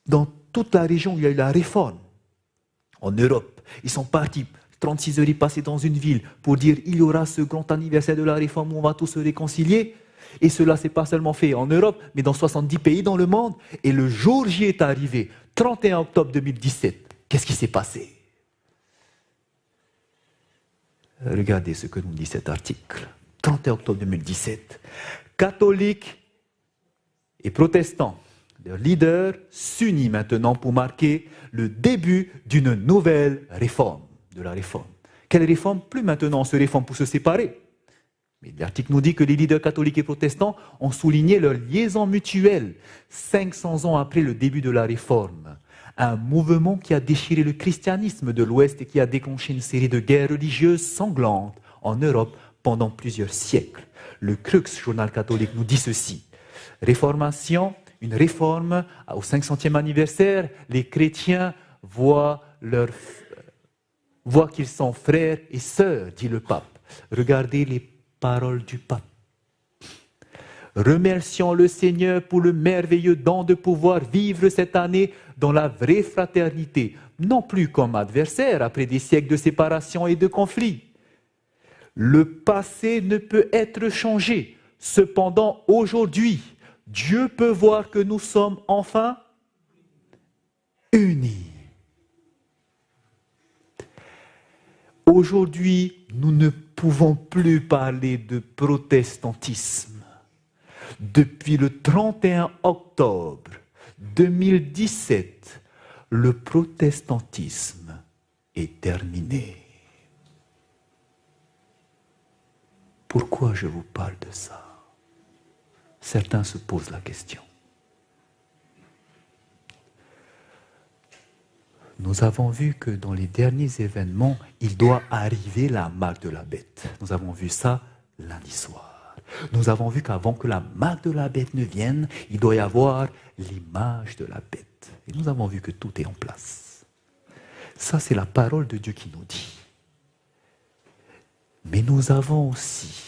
dans toute la région où il y a eu la réforme, en Europe, ils sont partis 36 heures y passer dans une ville pour dire il y aura ce grand anniversaire de la réforme où on va tous se réconcilier. Et cela s'est pas seulement fait en Europe, mais dans 70 pays dans le monde. Et le jour J est arrivé, 31 octobre 2017. Qu'est-ce qui s'est passé? Regardez ce que nous dit cet article. 31 octobre 2017. Catholiques et protestants, leurs leaders s'unissent maintenant pour marquer le début d'une nouvelle réforme, de la réforme. Quelle réforme? Plus maintenant on se réforme pour se séparer. Mais l'article nous dit que les leaders catholiques et protestants ont souligné leur liaison mutuelle 500 ans après le début de la réforme. Un mouvement qui a déchiré le christianisme de l'Ouest et qui a déclenché une série de guerres religieuses sanglantes en Europe pendant plusieurs siècles. Le Crux, journal catholique, nous dit ceci. Réformation, une réforme au 500e anniversaire, les chrétiens voient qu'ils sont frères et sœurs, dit le pape. Regardez les paroles du pape. Remercions le Seigneur pour le merveilleux don de pouvoir vivre cette année dans la vraie fraternité, non plus comme adversaires après des siècles de séparation et de conflits. Le passé ne peut être changé. Cependant, aujourd'hui, Dieu peut voir que nous sommes enfin unis. Aujourd'hui, nous ne pouvons plus parler de protestantisme. Depuis le 31 octobre 2017, le protestantisme est terminé. Pourquoi je vous parle de ça? Certains se posent la question. Nous avons vu que dans les derniers événements, il doit arriver la marque de la bête. Nous avons vu ça lundi soir. Nous avons vu qu'avant que la marque de la bête ne vienne, il doit y avoir l'image de la bête. Et nous avons vu que tout est en place. Ça, c'est la parole de Dieu qui nous dit. Mais nous avons aussi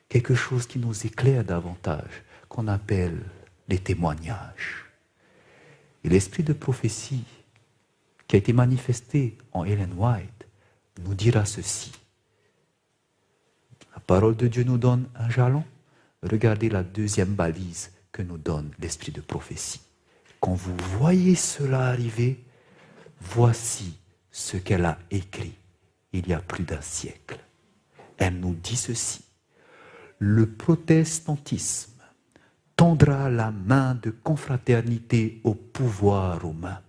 quelque chose qui nous éclaire davantage, qu'on appelle les témoignages. Et l'esprit de prophétie qui a été manifesté en Ellen White nous dira ceci. La parole de Dieu nous donne un jalon. Regardez la deuxième balise que nous donne l'esprit de prophétie. Quand vous voyez cela arriver, voici ce qu'elle a écrit il y a plus d'un siècle. Elle nous dit ceci. Le protestantisme tendra la main de confraternité au pouvoir romain.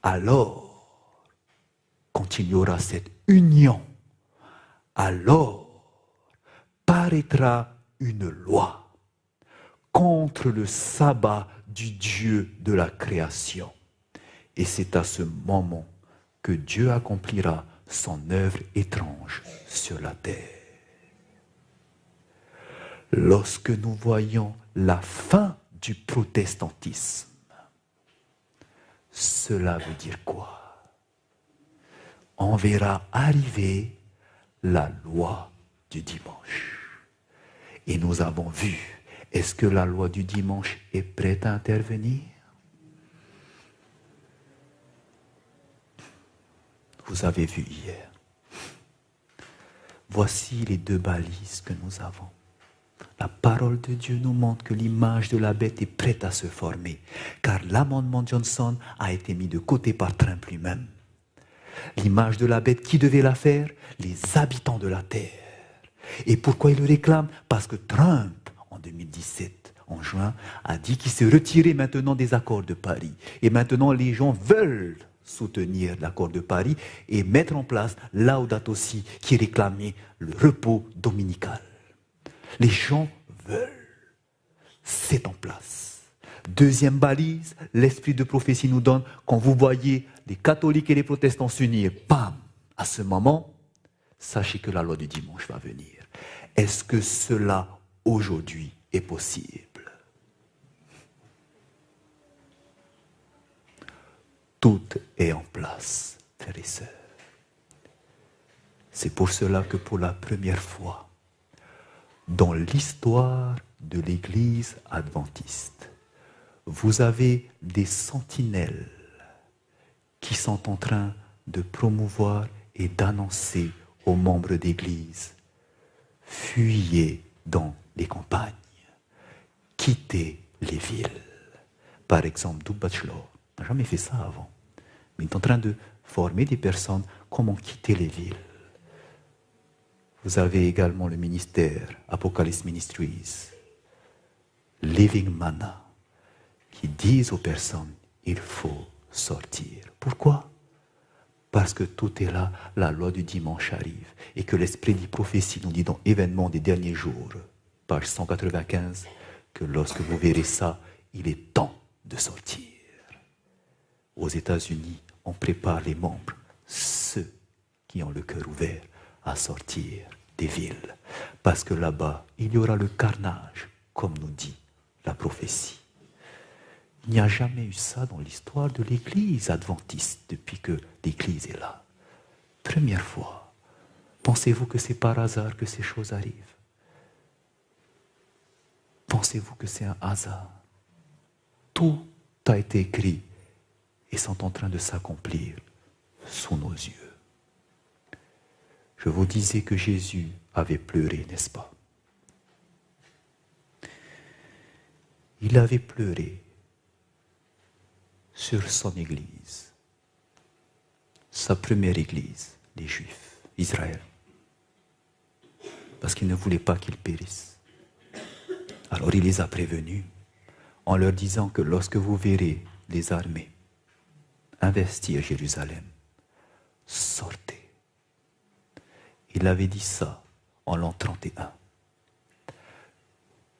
Alors, quand il y aura cette union, alors paraîtra une loi contre le sabbat du Dieu de la création. Et c'est à ce moment que Dieu accomplira son œuvre étrange sur la terre. Lorsque nous voyons la fin du protestantisme, cela veut dire quoi? On verra arriver la loi du dimanche. Et nous avons vu, est-ce que la loi du dimanche est prête à intervenir? Vous avez vu hier. Voici les deux balises que nous avons. La parole de Dieu nous montre que l'image de la bête est prête à se former, car l'amendement Johnson a été mis de côté par Trump lui-même. L'image de la bête, qui devait la faire? Les habitants de la terre. Et pourquoi il le réclame? Parce que Trump, en 2017, en juin, a dit qu'il se retirait maintenant des accords de Paris. Et maintenant, les gens veulent soutenir l'accord de Paris et mettre en place Laudato Si, qui réclamait le repos dominical. Les gens veulent. C'est en place. Deuxième balise, l'esprit de prophétie nous donne, quand vous voyez les catholiques et les protestants s'unir, bam, à ce moment, sachez que la loi du dimanche va venir. Est-ce que cela, aujourd'hui, est possible? Tout est en place, frères et sœurs. C'est pour cela que pour la première fois, dans l'histoire de l'Église adventiste, vous avez des sentinelles qui sont en train de promouvoir et d'annoncer aux membres d'Église: fuyez dans les campagnes, quittez les villes. Par exemple, Doug Batchelor n'a jamais fait ça avant, mais il est en train de former des personnes comment quitter les villes. Vous avez également le ministère Apocalypse Ministries, Living Manna, qui disent aux personnes: il faut sortir. Pourquoi? Parce que tout est là, la loi du dimanche arrive, et que l'esprit des prophéties nous dit dans Événements des derniers jours, page 195, que lorsque vous verrez ça, il est temps de sortir. Aux États-Unis, on prépare les membres, ceux qui ont le cœur ouvert, à sortir des villes. Parce que là-bas, il y aura le carnage, comme nous dit la prophétie. Il n'y a jamais eu ça dans l'histoire de l'Église adventiste depuis que l'Église est là. Première fois. Pensez-vous que c'est par hasard que ces choses arrivent? Pensez-vous que c'est un hasard? Tout a été écrit et sont en train de s'accomplir sous nos yeux. Je vous disais que Jésus avait pleuré, n'est-ce pas? Il avait pleuré sur son Église, sa première Église, les Juifs, Israël, parce qu'il ne voulait pas qu'ils périssent. Alors il les a prévenus en leur disant que lorsque vous verrez les armées investir Jérusalem, sortez. Il avait dit ça en l'an 31.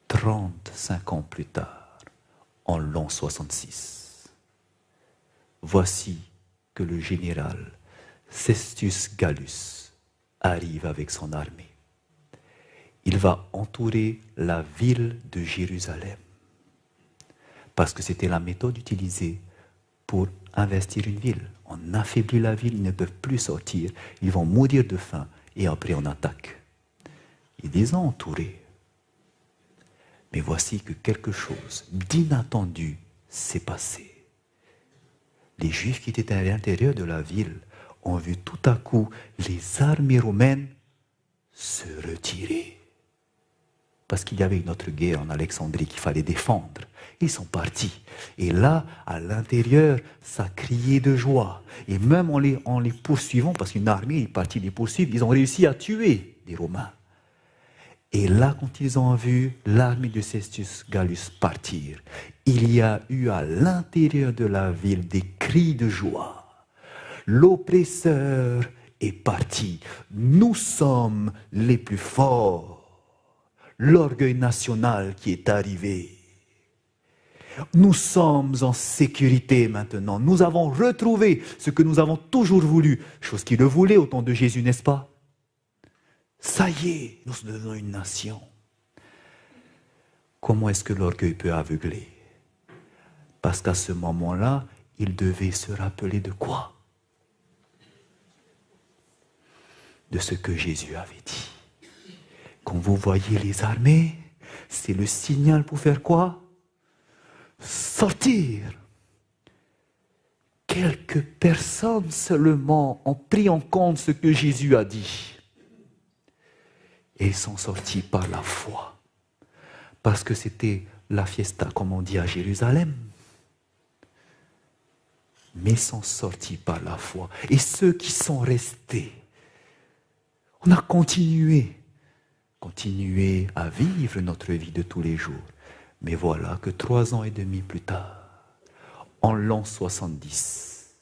35 ans plus tard, en l'an 66, voici que le général Cestius Gallus arrive avec son armée. Il va entourer la ville de Jérusalem, parce que c'était la méthode utilisée pour investir une ville. On affaiblit la ville, ils ne peuvent plus sortir, ils vont mourir de faim, et après on attaque. Ils les ont entourés. Mais voici que quelque chose d'inattendu s'est passé. Les Juifs qui étaient à l'intérieur de la ville ont vu tout à coup les armées romaines se retirer. Parce qu'il y avait une autre guerre en Alexandrie qu'il fallait défendre. Ils sont partis. Et là, à l'intérieur, ça criait de joie. Et même en les poursuivant, parce qu'une armée est partie les poursuivre, ils ont réussi à tuer les Romains. Et là, quand ils ont vu l'armée de Cestius Gallus partir, il y a eu à l'intérieur de la ville des cris de joie. L'oppresseur est parti. Nous sommes les plus forts. L'orgueil national qui est arrivé. Nous sommes en sécurité maintenant. Nous avons retrouvé ce que nous avons toujours voulu. Chose qu'il le voulait au temps de Jésus, n'est-ce pas? Ça y est, nous devenons une nation. Comment est-ce que l'orgueil peut aveugler? Parce qu'à ce moment-là, il devait se rappeler de quoi? De ce que Jésus avait dit. Quand vous voyez les armées, c'est le signal pour faire quoi? Sortir. Quelques personnes seulement ont pris en compte ce que Jésus a dit. Et ils sont sortis par la foi. Parce que c'était la fiesta, comme on dit à Jérusalem. Mais ils sont sortis par la foi. Et ceux qui sont restés, on a continué à vivre notre vie de tous les jours. Mais voilà que 3 ans et demi plus tard, en l'an 70,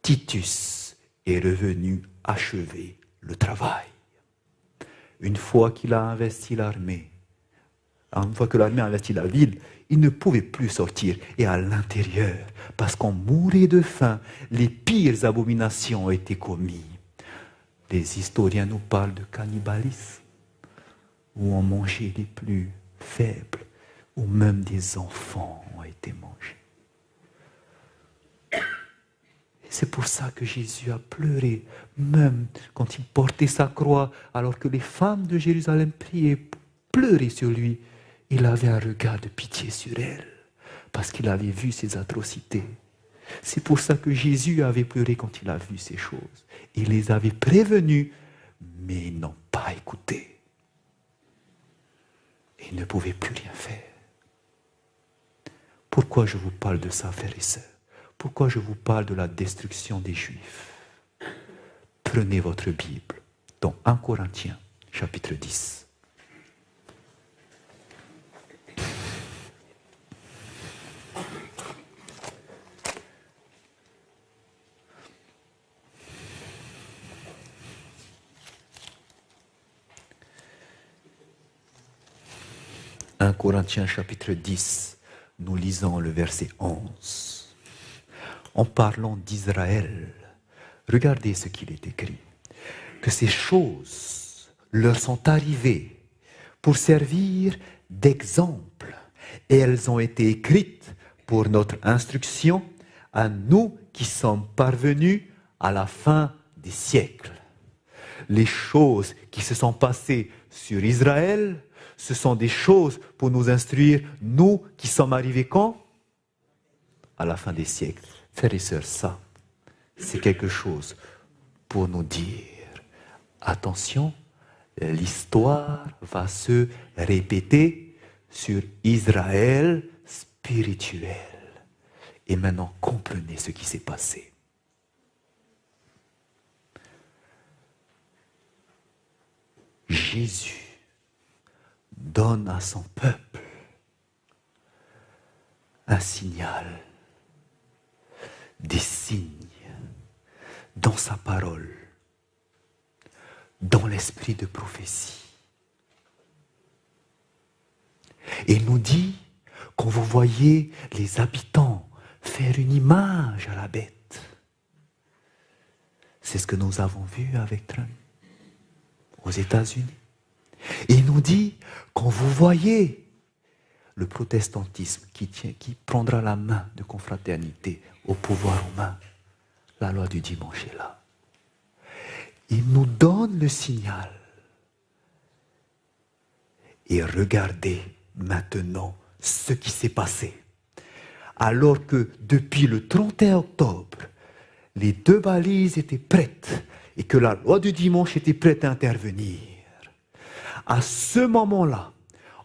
Titus est revenu achever le travail. Une fois qu'il a investi l'armée, une fois que l'armée a investi la ville, il ne pouvait plus sortir. Et à l'intérieur, parce qu'on mourait de faim, les pires abominations ont été commises. Les historiens nous parlent de cannibalisme, où on mangeait les plus faibles, où même des enfants ont été mangés. Et C'est pour ça que Jésus a pleuré, même quand il portait sa croix, alors que les femmes de Jérusalem priaient, pleuraient sur lui. Il avait un regard de pitié sur elles, parce qu'il avait vu ces atrocités. C'est pour ça que Jésus avait pleuré quand il a vu ces choses. Il les avait prévenus, mais ils n'ont pas écouté. Ils ne pouvaient plus rien faire. Pourquoi je vous parle de ça, frères et sœurs? Pourquoi je vous parle de la destruction des Juifs? Prenez votre Bible dans 1 Corinthiens, chapitre 10. « 1 Corinthiens chapitre 10, nous lisons le verset 11. En parlant d'Israël, regardez ce qu'il est écrit. Que ces choses leur sont arrivées pour servir d'exemple, et elles ont été écrites pour notre instruction à nous qui sommes parvenus à la fin des siècles. Les choses qui se sont passées sur Israël, ce sont des choses pour nous instruire, nous qui sommes arrivés quand? À la fin des siècles. Frères et sœurs, ça, c'est quelque chose pour nous dire, attention, l'histoire va se répéter sur Israël spirituel. Et maintenant, comprenez ce qui s'est passé. Jésus donne à son peuple un signal, des signes dans sa parole, dans l'esprit de prophétie. Et il nous dit, quand vous voyez les habitants faire une image à la bête, c'est ce que nous avons vu avec Trump aux États-Unis. Et il nous dit, quand vous voyez le protestantisme qui prendra la main de confraternité au pouvoir romain, la loi du dimanche est là. Il nous donne le signal. Et regardez maintenant ce qui s'est passé. Alors que depuis le 31 octobre, les 2 balises étaient prêtes et que la loi du dimanche était prête à intervenir. À ce moment-là,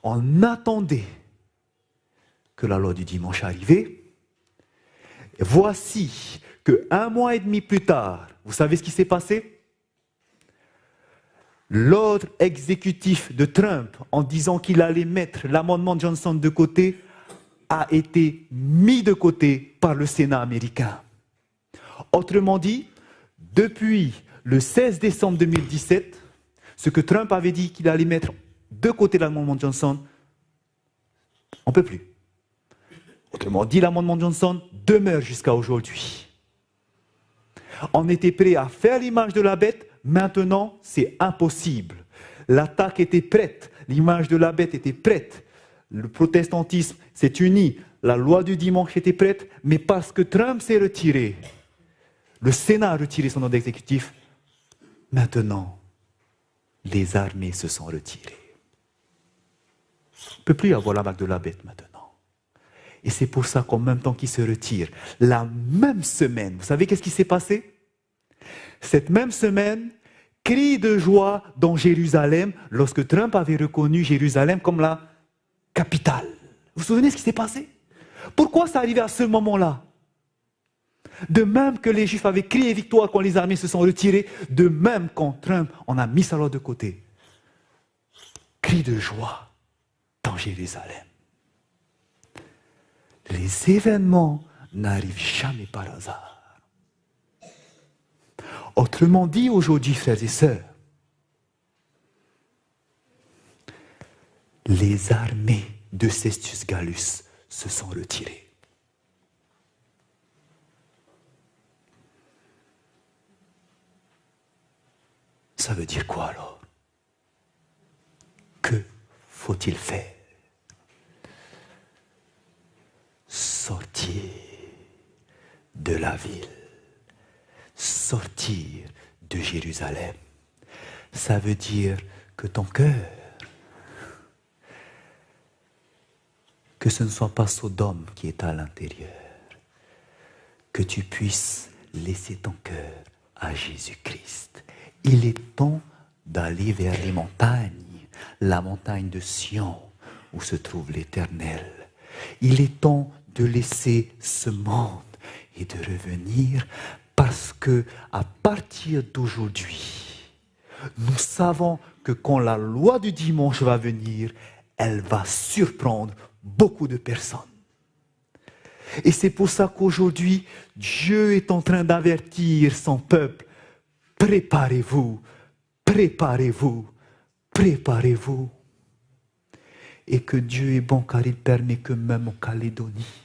on attendait que la loi du dimanche arrivait. Voici que 1 mois et demi plus tard, vous savez ce qui s'est passé? L'ordre exécutif de Trump, en disant qu'il allait mettre l'amendement de Johnson de côté, a été mis de côté par le Sénat américain. Autrement dit, depuis le 16 décembre 2017, ce que Trump avait dit qu'il allait mettre de côté l'amendement de Johnson, on ne peut plus. Autrement dit, l'amendement de Johnson demeure jusqu'à aujourd'hui. On était prêt à faire l'image de la bête, maintenant c'est impossible. L'attaque était prête, l'image de la bête était prête. Le protestantisme s'est uni, la loi du dimanche était prête, mais parce que Trump s'est retiré, le Sénat a retiré son ordre exécutif, maintenant les armées se sont retirées. Il ne peut plus y avoir la marque de la bête maintenant. Et c'est pour ça qu'en même temps qu'ils se retirent, la même semaine, vous savez qu'est-ce qui s'est passé? Cette même semaine, cri de joie dans Jérusalem, lorsque Trump avait reconnu Jérusalem comme la capitale. Vous vous souvenez ce qui s'est passé? Pourquoi ça arrivait à ce moment-là? De même que les Juifs avaient crié victoire quand les armées se sont retirées, de même quand Trump en a mis sa loi de côté. Cri de joie dans Jérusalem. Les événements n'arrivent jamais par hasard. Autrement dit, aujourd'hui, frères et sœurs, les armées de Cestius Gallus se sont retirées. Ça veut dire quoi alors? Que faut-il faire? Sortir de la ville sortir de Jérusalem. Ça veut dire que ton cœur, que ce ne soit pas Sodome qui est à l'intérieur, que tu puisses laisser ton cœur à Jésus-Christ. Il est temps d'aller vers les montagnes, la montagne de Sion, où se trouve l'Éternel. Il est temps de laisser ce monde et de revenir, parce que à partir d'aujourd'hui, nous savons que quand la loi du dimanche va venir, elle va surprendre beaucoup de personnes. Et c'est pour ça qu'aujourd'hui, Dieu est en train d'avertir son peuple. Préparez-vous, préparez-vous, préparez-vous. Et que Dieu est bon car il permet que même en Calédonie,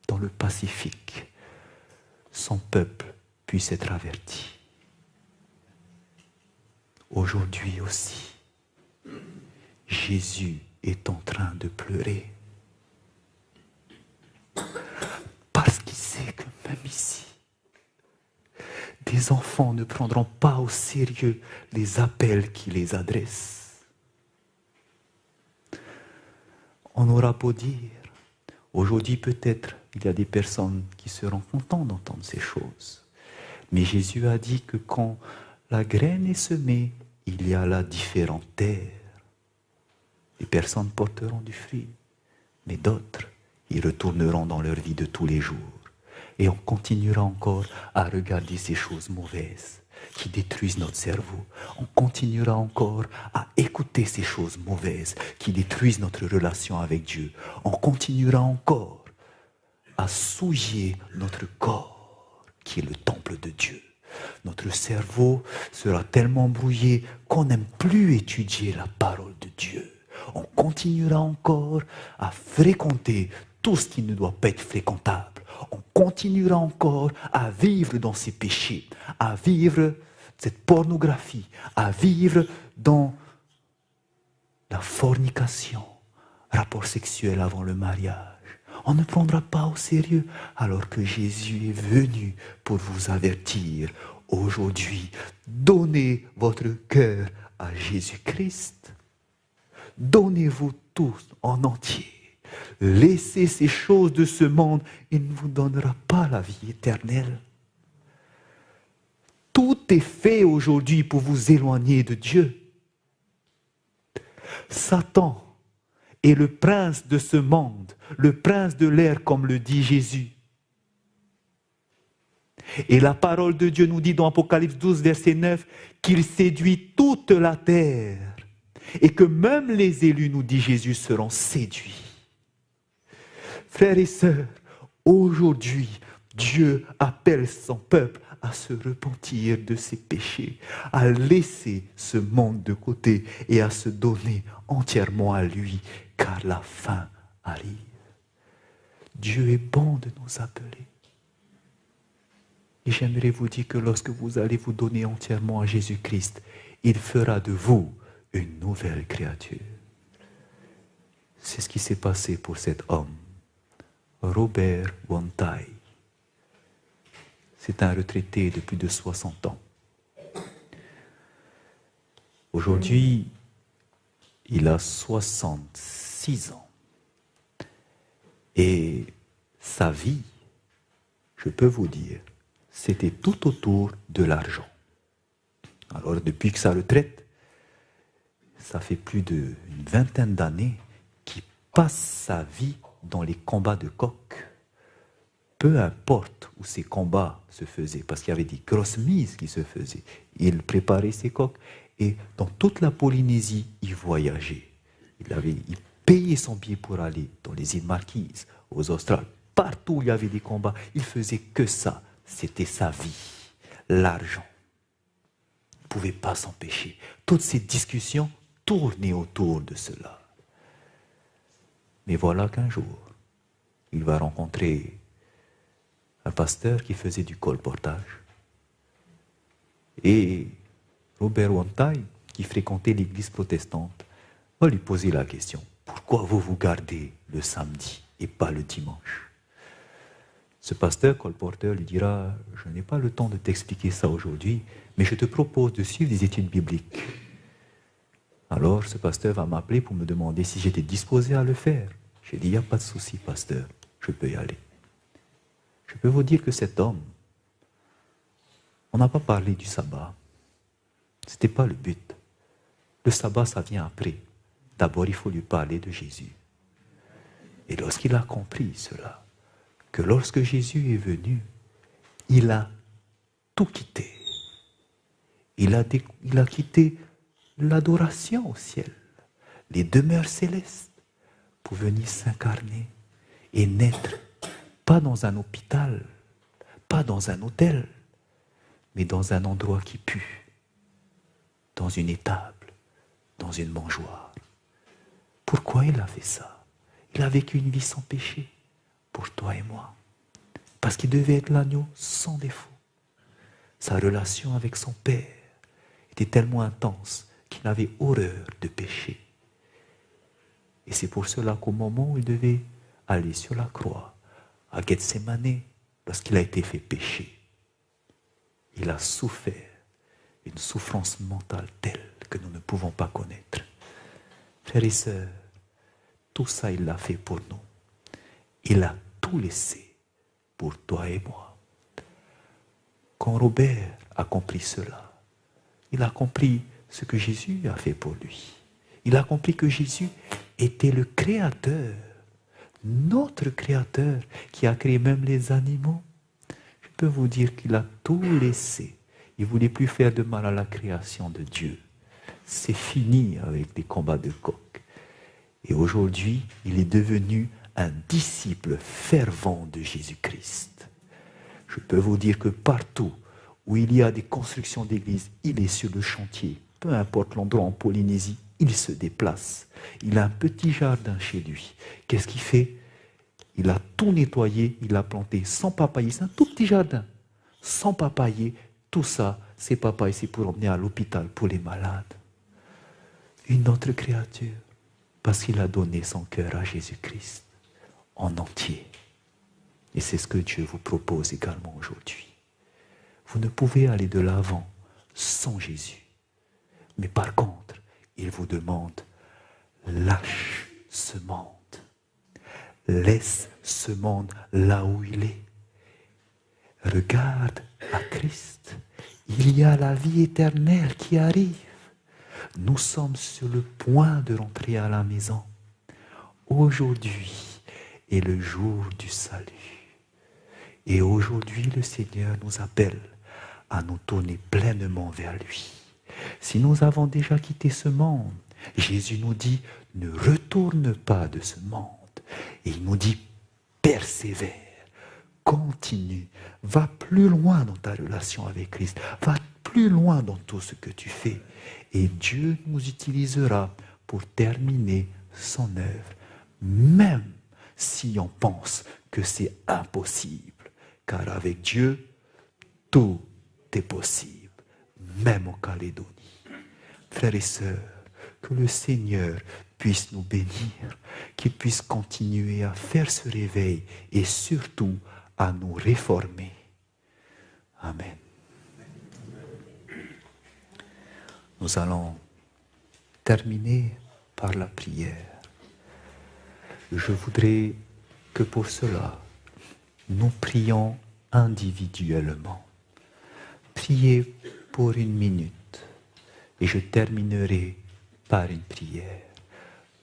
dans le Pacifique, son peuple puisse être averti. Aujourd'hui aussi, Jésus est en train de pleurer. Parce qu'il sait que même ici, des enfants ne prendront pas au sérieux les appels qu'il les adresse. On aura beau dire, aujourd'hui peut-être, il y a des personnes qui seront contentes d'entendre ces choses. Mais Jésus a dit que quand la graine est semée, il y a là différentes terres. Les personnes porteront du fruit, mais d'autres, ils retourneront dans leur vie de tous les jours. Et on continuera encore à regarder ces choses mauvaises qui détruisent notre cerveau. On continuera encore à écouter ces choses mauvaises qui détruisent notre relation avec Dieu. On continuera encore à souiller notre corps qui est le temple de Dieu. Notre cerveau sera tellement brouillé qu'on n'aime plus étudier la parole de Dieu. On continuera encore à fréquenter tout ce qui ne doit pas être fréquentable. On continuera encore à vivre dans ces péchés, à vivre cette pornographie, à vivre dans la fornication, rapport sexuel avant le mariage. On ne prendra pas au sérieux alors que Jésus est venu pour vous avertir. Aujourd'hui, donnez votre cœur à Jésus-Christ. Donnez-vous tous en entier. Laissez ces choses de ce monde, il ne vous donnera pas la vie éternelle. Tout est fait aujourd'hui pour vous éloigner de Dieu. Satan est le prince de ce monde, le prince de l'air, comme le dit Jésus. Et la parole de Dieu nous dit dans Apocalypse 12, verset 9, qu'il séduit toute la terre. Et que même les élus, nous dit Jésus, seront séduits. Frères et sœurs, aujourd'hui, Dieu appelle son peuple à se repentir de ses péchés, à laisser ce monde de côté et à se donner entièrement à lui, car la fin arrive. Dieu est bon de nous appeler. Et j'aimerais vous dire que lorsque vous allez vous donner entièrement à Jésus-Christ, il fera de vous une nouvelle créature. C'est ce qui s'est passé pour cet homme, Robert Wantai. C'est un retraité de plus de 60 ans. Aujourd'hui, il a 66 ans. Et sa vie, je peux vous dire, c'était tout autour de l'argent. Alors, depuis que sa retraite, ça fait plus d'une vingtaine d'années qu'il passe sa vie dans les combats de coqs. Peu importe où ces combats se faisaient, parce qu'il y avait des grosses mises qui se faisaient. Il préparait ses coqs et dans toute la Polynésie, il voyageait. Il payait son billet pour aller dans les îles Marquises, aux Australes. Partout où il y avait des combats, il faisait que ça. C'était sa vie, l'argent. Il ne pouvait pas s'empêcher. Toutes ces discussions tournaient autour de cela. Mais voilà qu'un jour, il va rencontrer un pasteur qui faisait du colportage. Et Robert Wantai, qui fréquentait l'église protestante, va lui poser la question. Pourquoi vous vous gardez le samedi et pas le dimanche? Ce pasteur colporteur lui dira, je n'ai pas le temps de t'expliquer ça aujourd'hui, mais je te propose de suivre des études bibliques. Alors ce pasteur va m'appeler pour me demander si j'étais disposé à le faire. J'ai dit, il n'y a pas de souci, pasteur, je peux y aller. Je peux vous dire que cet homme, on n'a pas parlé du sabbat. Ce n'était pas le but. Le sabbat, ça vient après. D'abord, il faut lui parler de Jésus. Et lorsqu'il a compris cela, que lorsque Jésus est venu, il a tout quitté. Il a quitté l'adoration au ciel, les demeures célestes, pour venir s'incarner et naître, pas dans un hôpital, pas dans un hôtel, mais dans un endroit qui pue, dans une étable, dans une mangeoire. Pourquoi il a fait ça? Il a vécu une vie sans péché, pour toi et moi, parce qu'il devait être l'agneau sans défaut. Sa relation avec son Père était tellement intense qu'il avait horreur de péché. Et c'est pour cela qu'au moment où il devait aller sur la croix, à Gethsémane, lorsqu'il a été fait pécher, il a souffert une souffrance mentale telle que nous ne pouvons pas connaître. Frères et sœurs, tout ça il l'a fait pour nous. Il a tout laissé pour toi et moi. Quand Robert a compris cela, il a compris ce que Jésus a fait pour lui. Il a compris que Jésus était le Créateur, notre Créateur, qui a créé même les animaux. Je peux vous dire qu'il a tout laissé. Il ne voulait plus faire de mal à la création de Dieu. C'est fini avec les combats de coq. Et aujourd'hui, il est devenu un disciple fervent de Jésus-Christ. Je peux vous dire que partout où il y a des constructions d'églises, il est sur le chantier. Peu importe l'endroit en Polynésie, il se déplace. Il a un petit jardin chez lui. Qu'est-ce qu'il fait? Il a tout nettoyé, il a planté 100 papayers. C'est un tout petit jardin. 100 papayers, tout ça, ces papayers, c'est pour emmener à l'hôpital pour les malades. Une autre créature, parce qu'il a donné son cœur à Jésus-Christ en entier. Et c'est ce que Dieu vous propose également aujourd'hui. Vous ne pouvez aller de l'avant sans Jésus. Mais par contre, il vous demande, lâche ce monde. Laisse ce monde là où il est. Regarde à Christ. Il y a la vie éternelle qui arrive. Nous sommes sur le point de rentrer à la maison. Aujourd'hui est le jour du salut. Et aujourd'hui, le Seigneur nous appelle à nous tourner pleinement vers lui. Si nous avons déjà quitté ce monde, Jésus nous dit, ne retourne pas de ce monde. Et il nous dit, persévère, continue, va plus loin dans ta relation avec Christ, va plus loin dans tout ce que tu fais. Et Dieu nous utilisera pour terminer son œuvre, même si on pense que c'est impossible. Car avec Dieu, tout est possible, même en Calédonie. Frères et sœurs, que le Seigneur puisse nous bénir, qu'il puisse continuer à faire ce réveil et surtout à nous réformer. Amen. Nous allons terminer par la prière. Je voudrais que pour cela, nous prions individuellement. Priez pour 1 minute et je terminerai par une prière.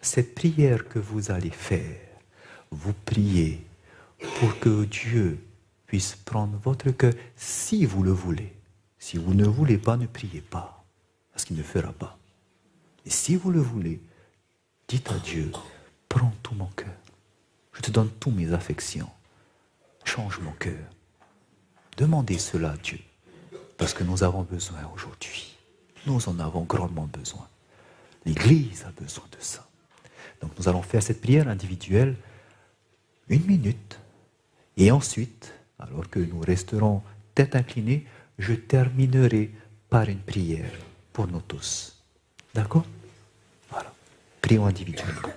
Cette prière que vous allez faire, vous priez pour que Dieu puisse prendre votre cœur si vous le voulez. Si vous ne voulez pas, ne priez pas, parce qu'il ne fera pas. Et si vous le voulez, dites à Dieu, prends tout mon cœur. Je te donne toutes mes affections. Change mon cœur. Demandez cela à Dieu, parce que nous avons besoin aujourd'hui. Nous en avons grandement besoin. L'Église a besoin de ça. Donc nous allons faire cette prière individuelle 1 minute. Et ensuite, alors que nous resterons tête inclinée, je terminerai par une prière pour nous tous. D'accord? Voilà. Prions individuellement.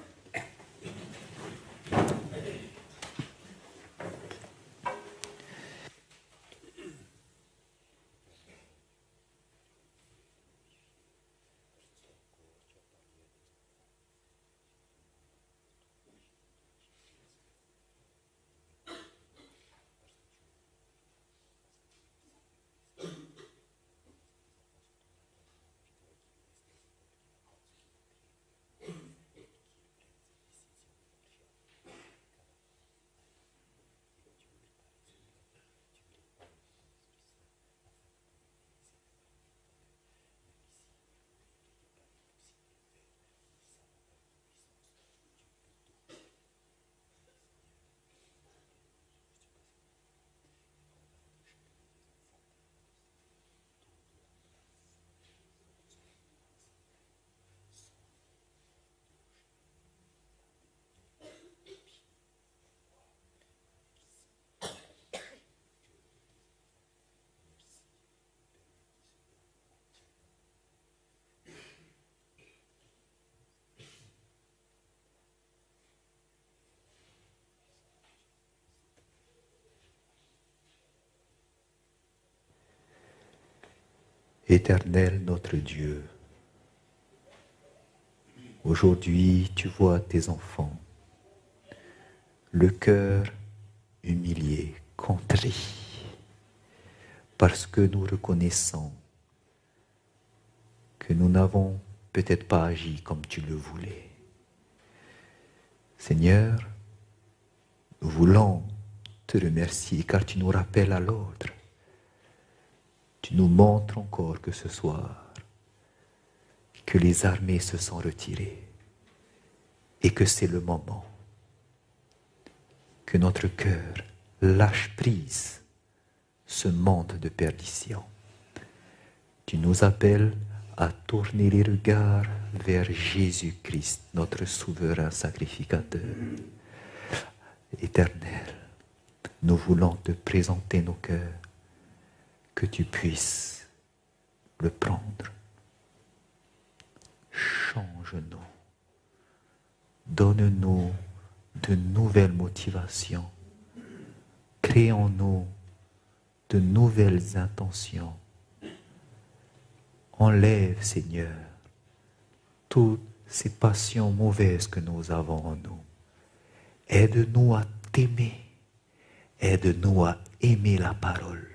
Éternel notre Dieu, aujourd'hui tu vois tes enfants, le cœur humilié, contrit, parce que nous reconnaissons que nous n'avons peut-être pas agi comme tu le voulais. Seigneur, nous voulons te remercier car tu nous rappelles à l'ordre. Tu nous montres encore que ce soir, que les armées se sont retirées et que c'est le moment que notre cœur lâche prise ce monde de perdition. Tu nous appelles à tourner les regards vers Jésus-Christ, notre souverain sacrificateur. Éternel, nous voulons te présenter nos cœurs, que tu puisses le prendre. Change-nous, donne-nous de nouvelles motivations, crée en nous de nouvelles intentions. Enlève, Seigneur, toutes ces passions mauvaises que nous avons en nous. Aide-nous à t'aimer. Aide-nous à aimer la parole.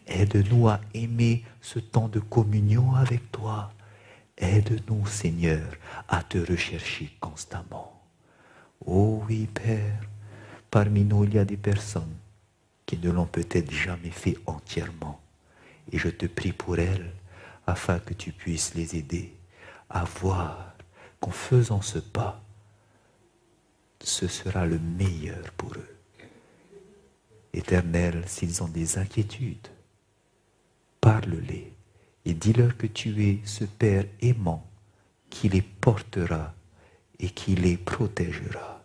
Aide-nous à aimer ce temps de communion avec toi. Aide-nous, Seigneur, à te rechercher constamment. Oh oui, Père, parmi nous, il y a des personnes qui ne l'ont peut-être jamais fait entièrement. Et je te prie pour elles, afin que tu puisses les aider à voir qu'en faisant ce pas, ce sera le meilleur pour eux. Éternel, s'ils ont des inquiétudes, parle-les et dis-leur que tu es ce Père aimant qui les portera et qui les protégera.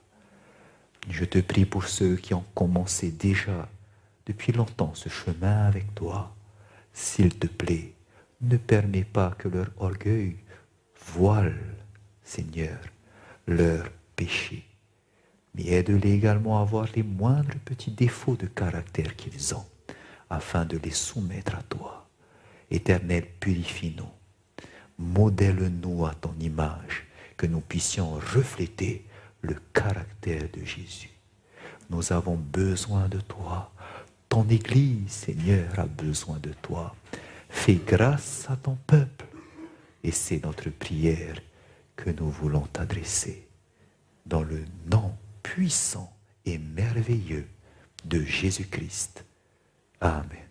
Je te prie pour ceux qui ont commencé déjà depuis longtemps ce chemin avec toi. S'il te plaît, ne permets pas que leur orgueil voile, Seigneur, leur péché. Mais aide-les également à voir les moindres petits défauts de caractère qu'ils ont, afin de les soumettre à toi. Éternel, purifie-nous, modèle-nous à ton image, que nous puissions refléter le caractère de Jésus. Nous avons besoin de toi. Ton Église, Seigneur, a besoin de toi. Fais grâce à ton peuple. Et c'est notre prière que nous voulons t'adresser. Dans le nom puissant et merveilleux de Jésus-Christ. Amen.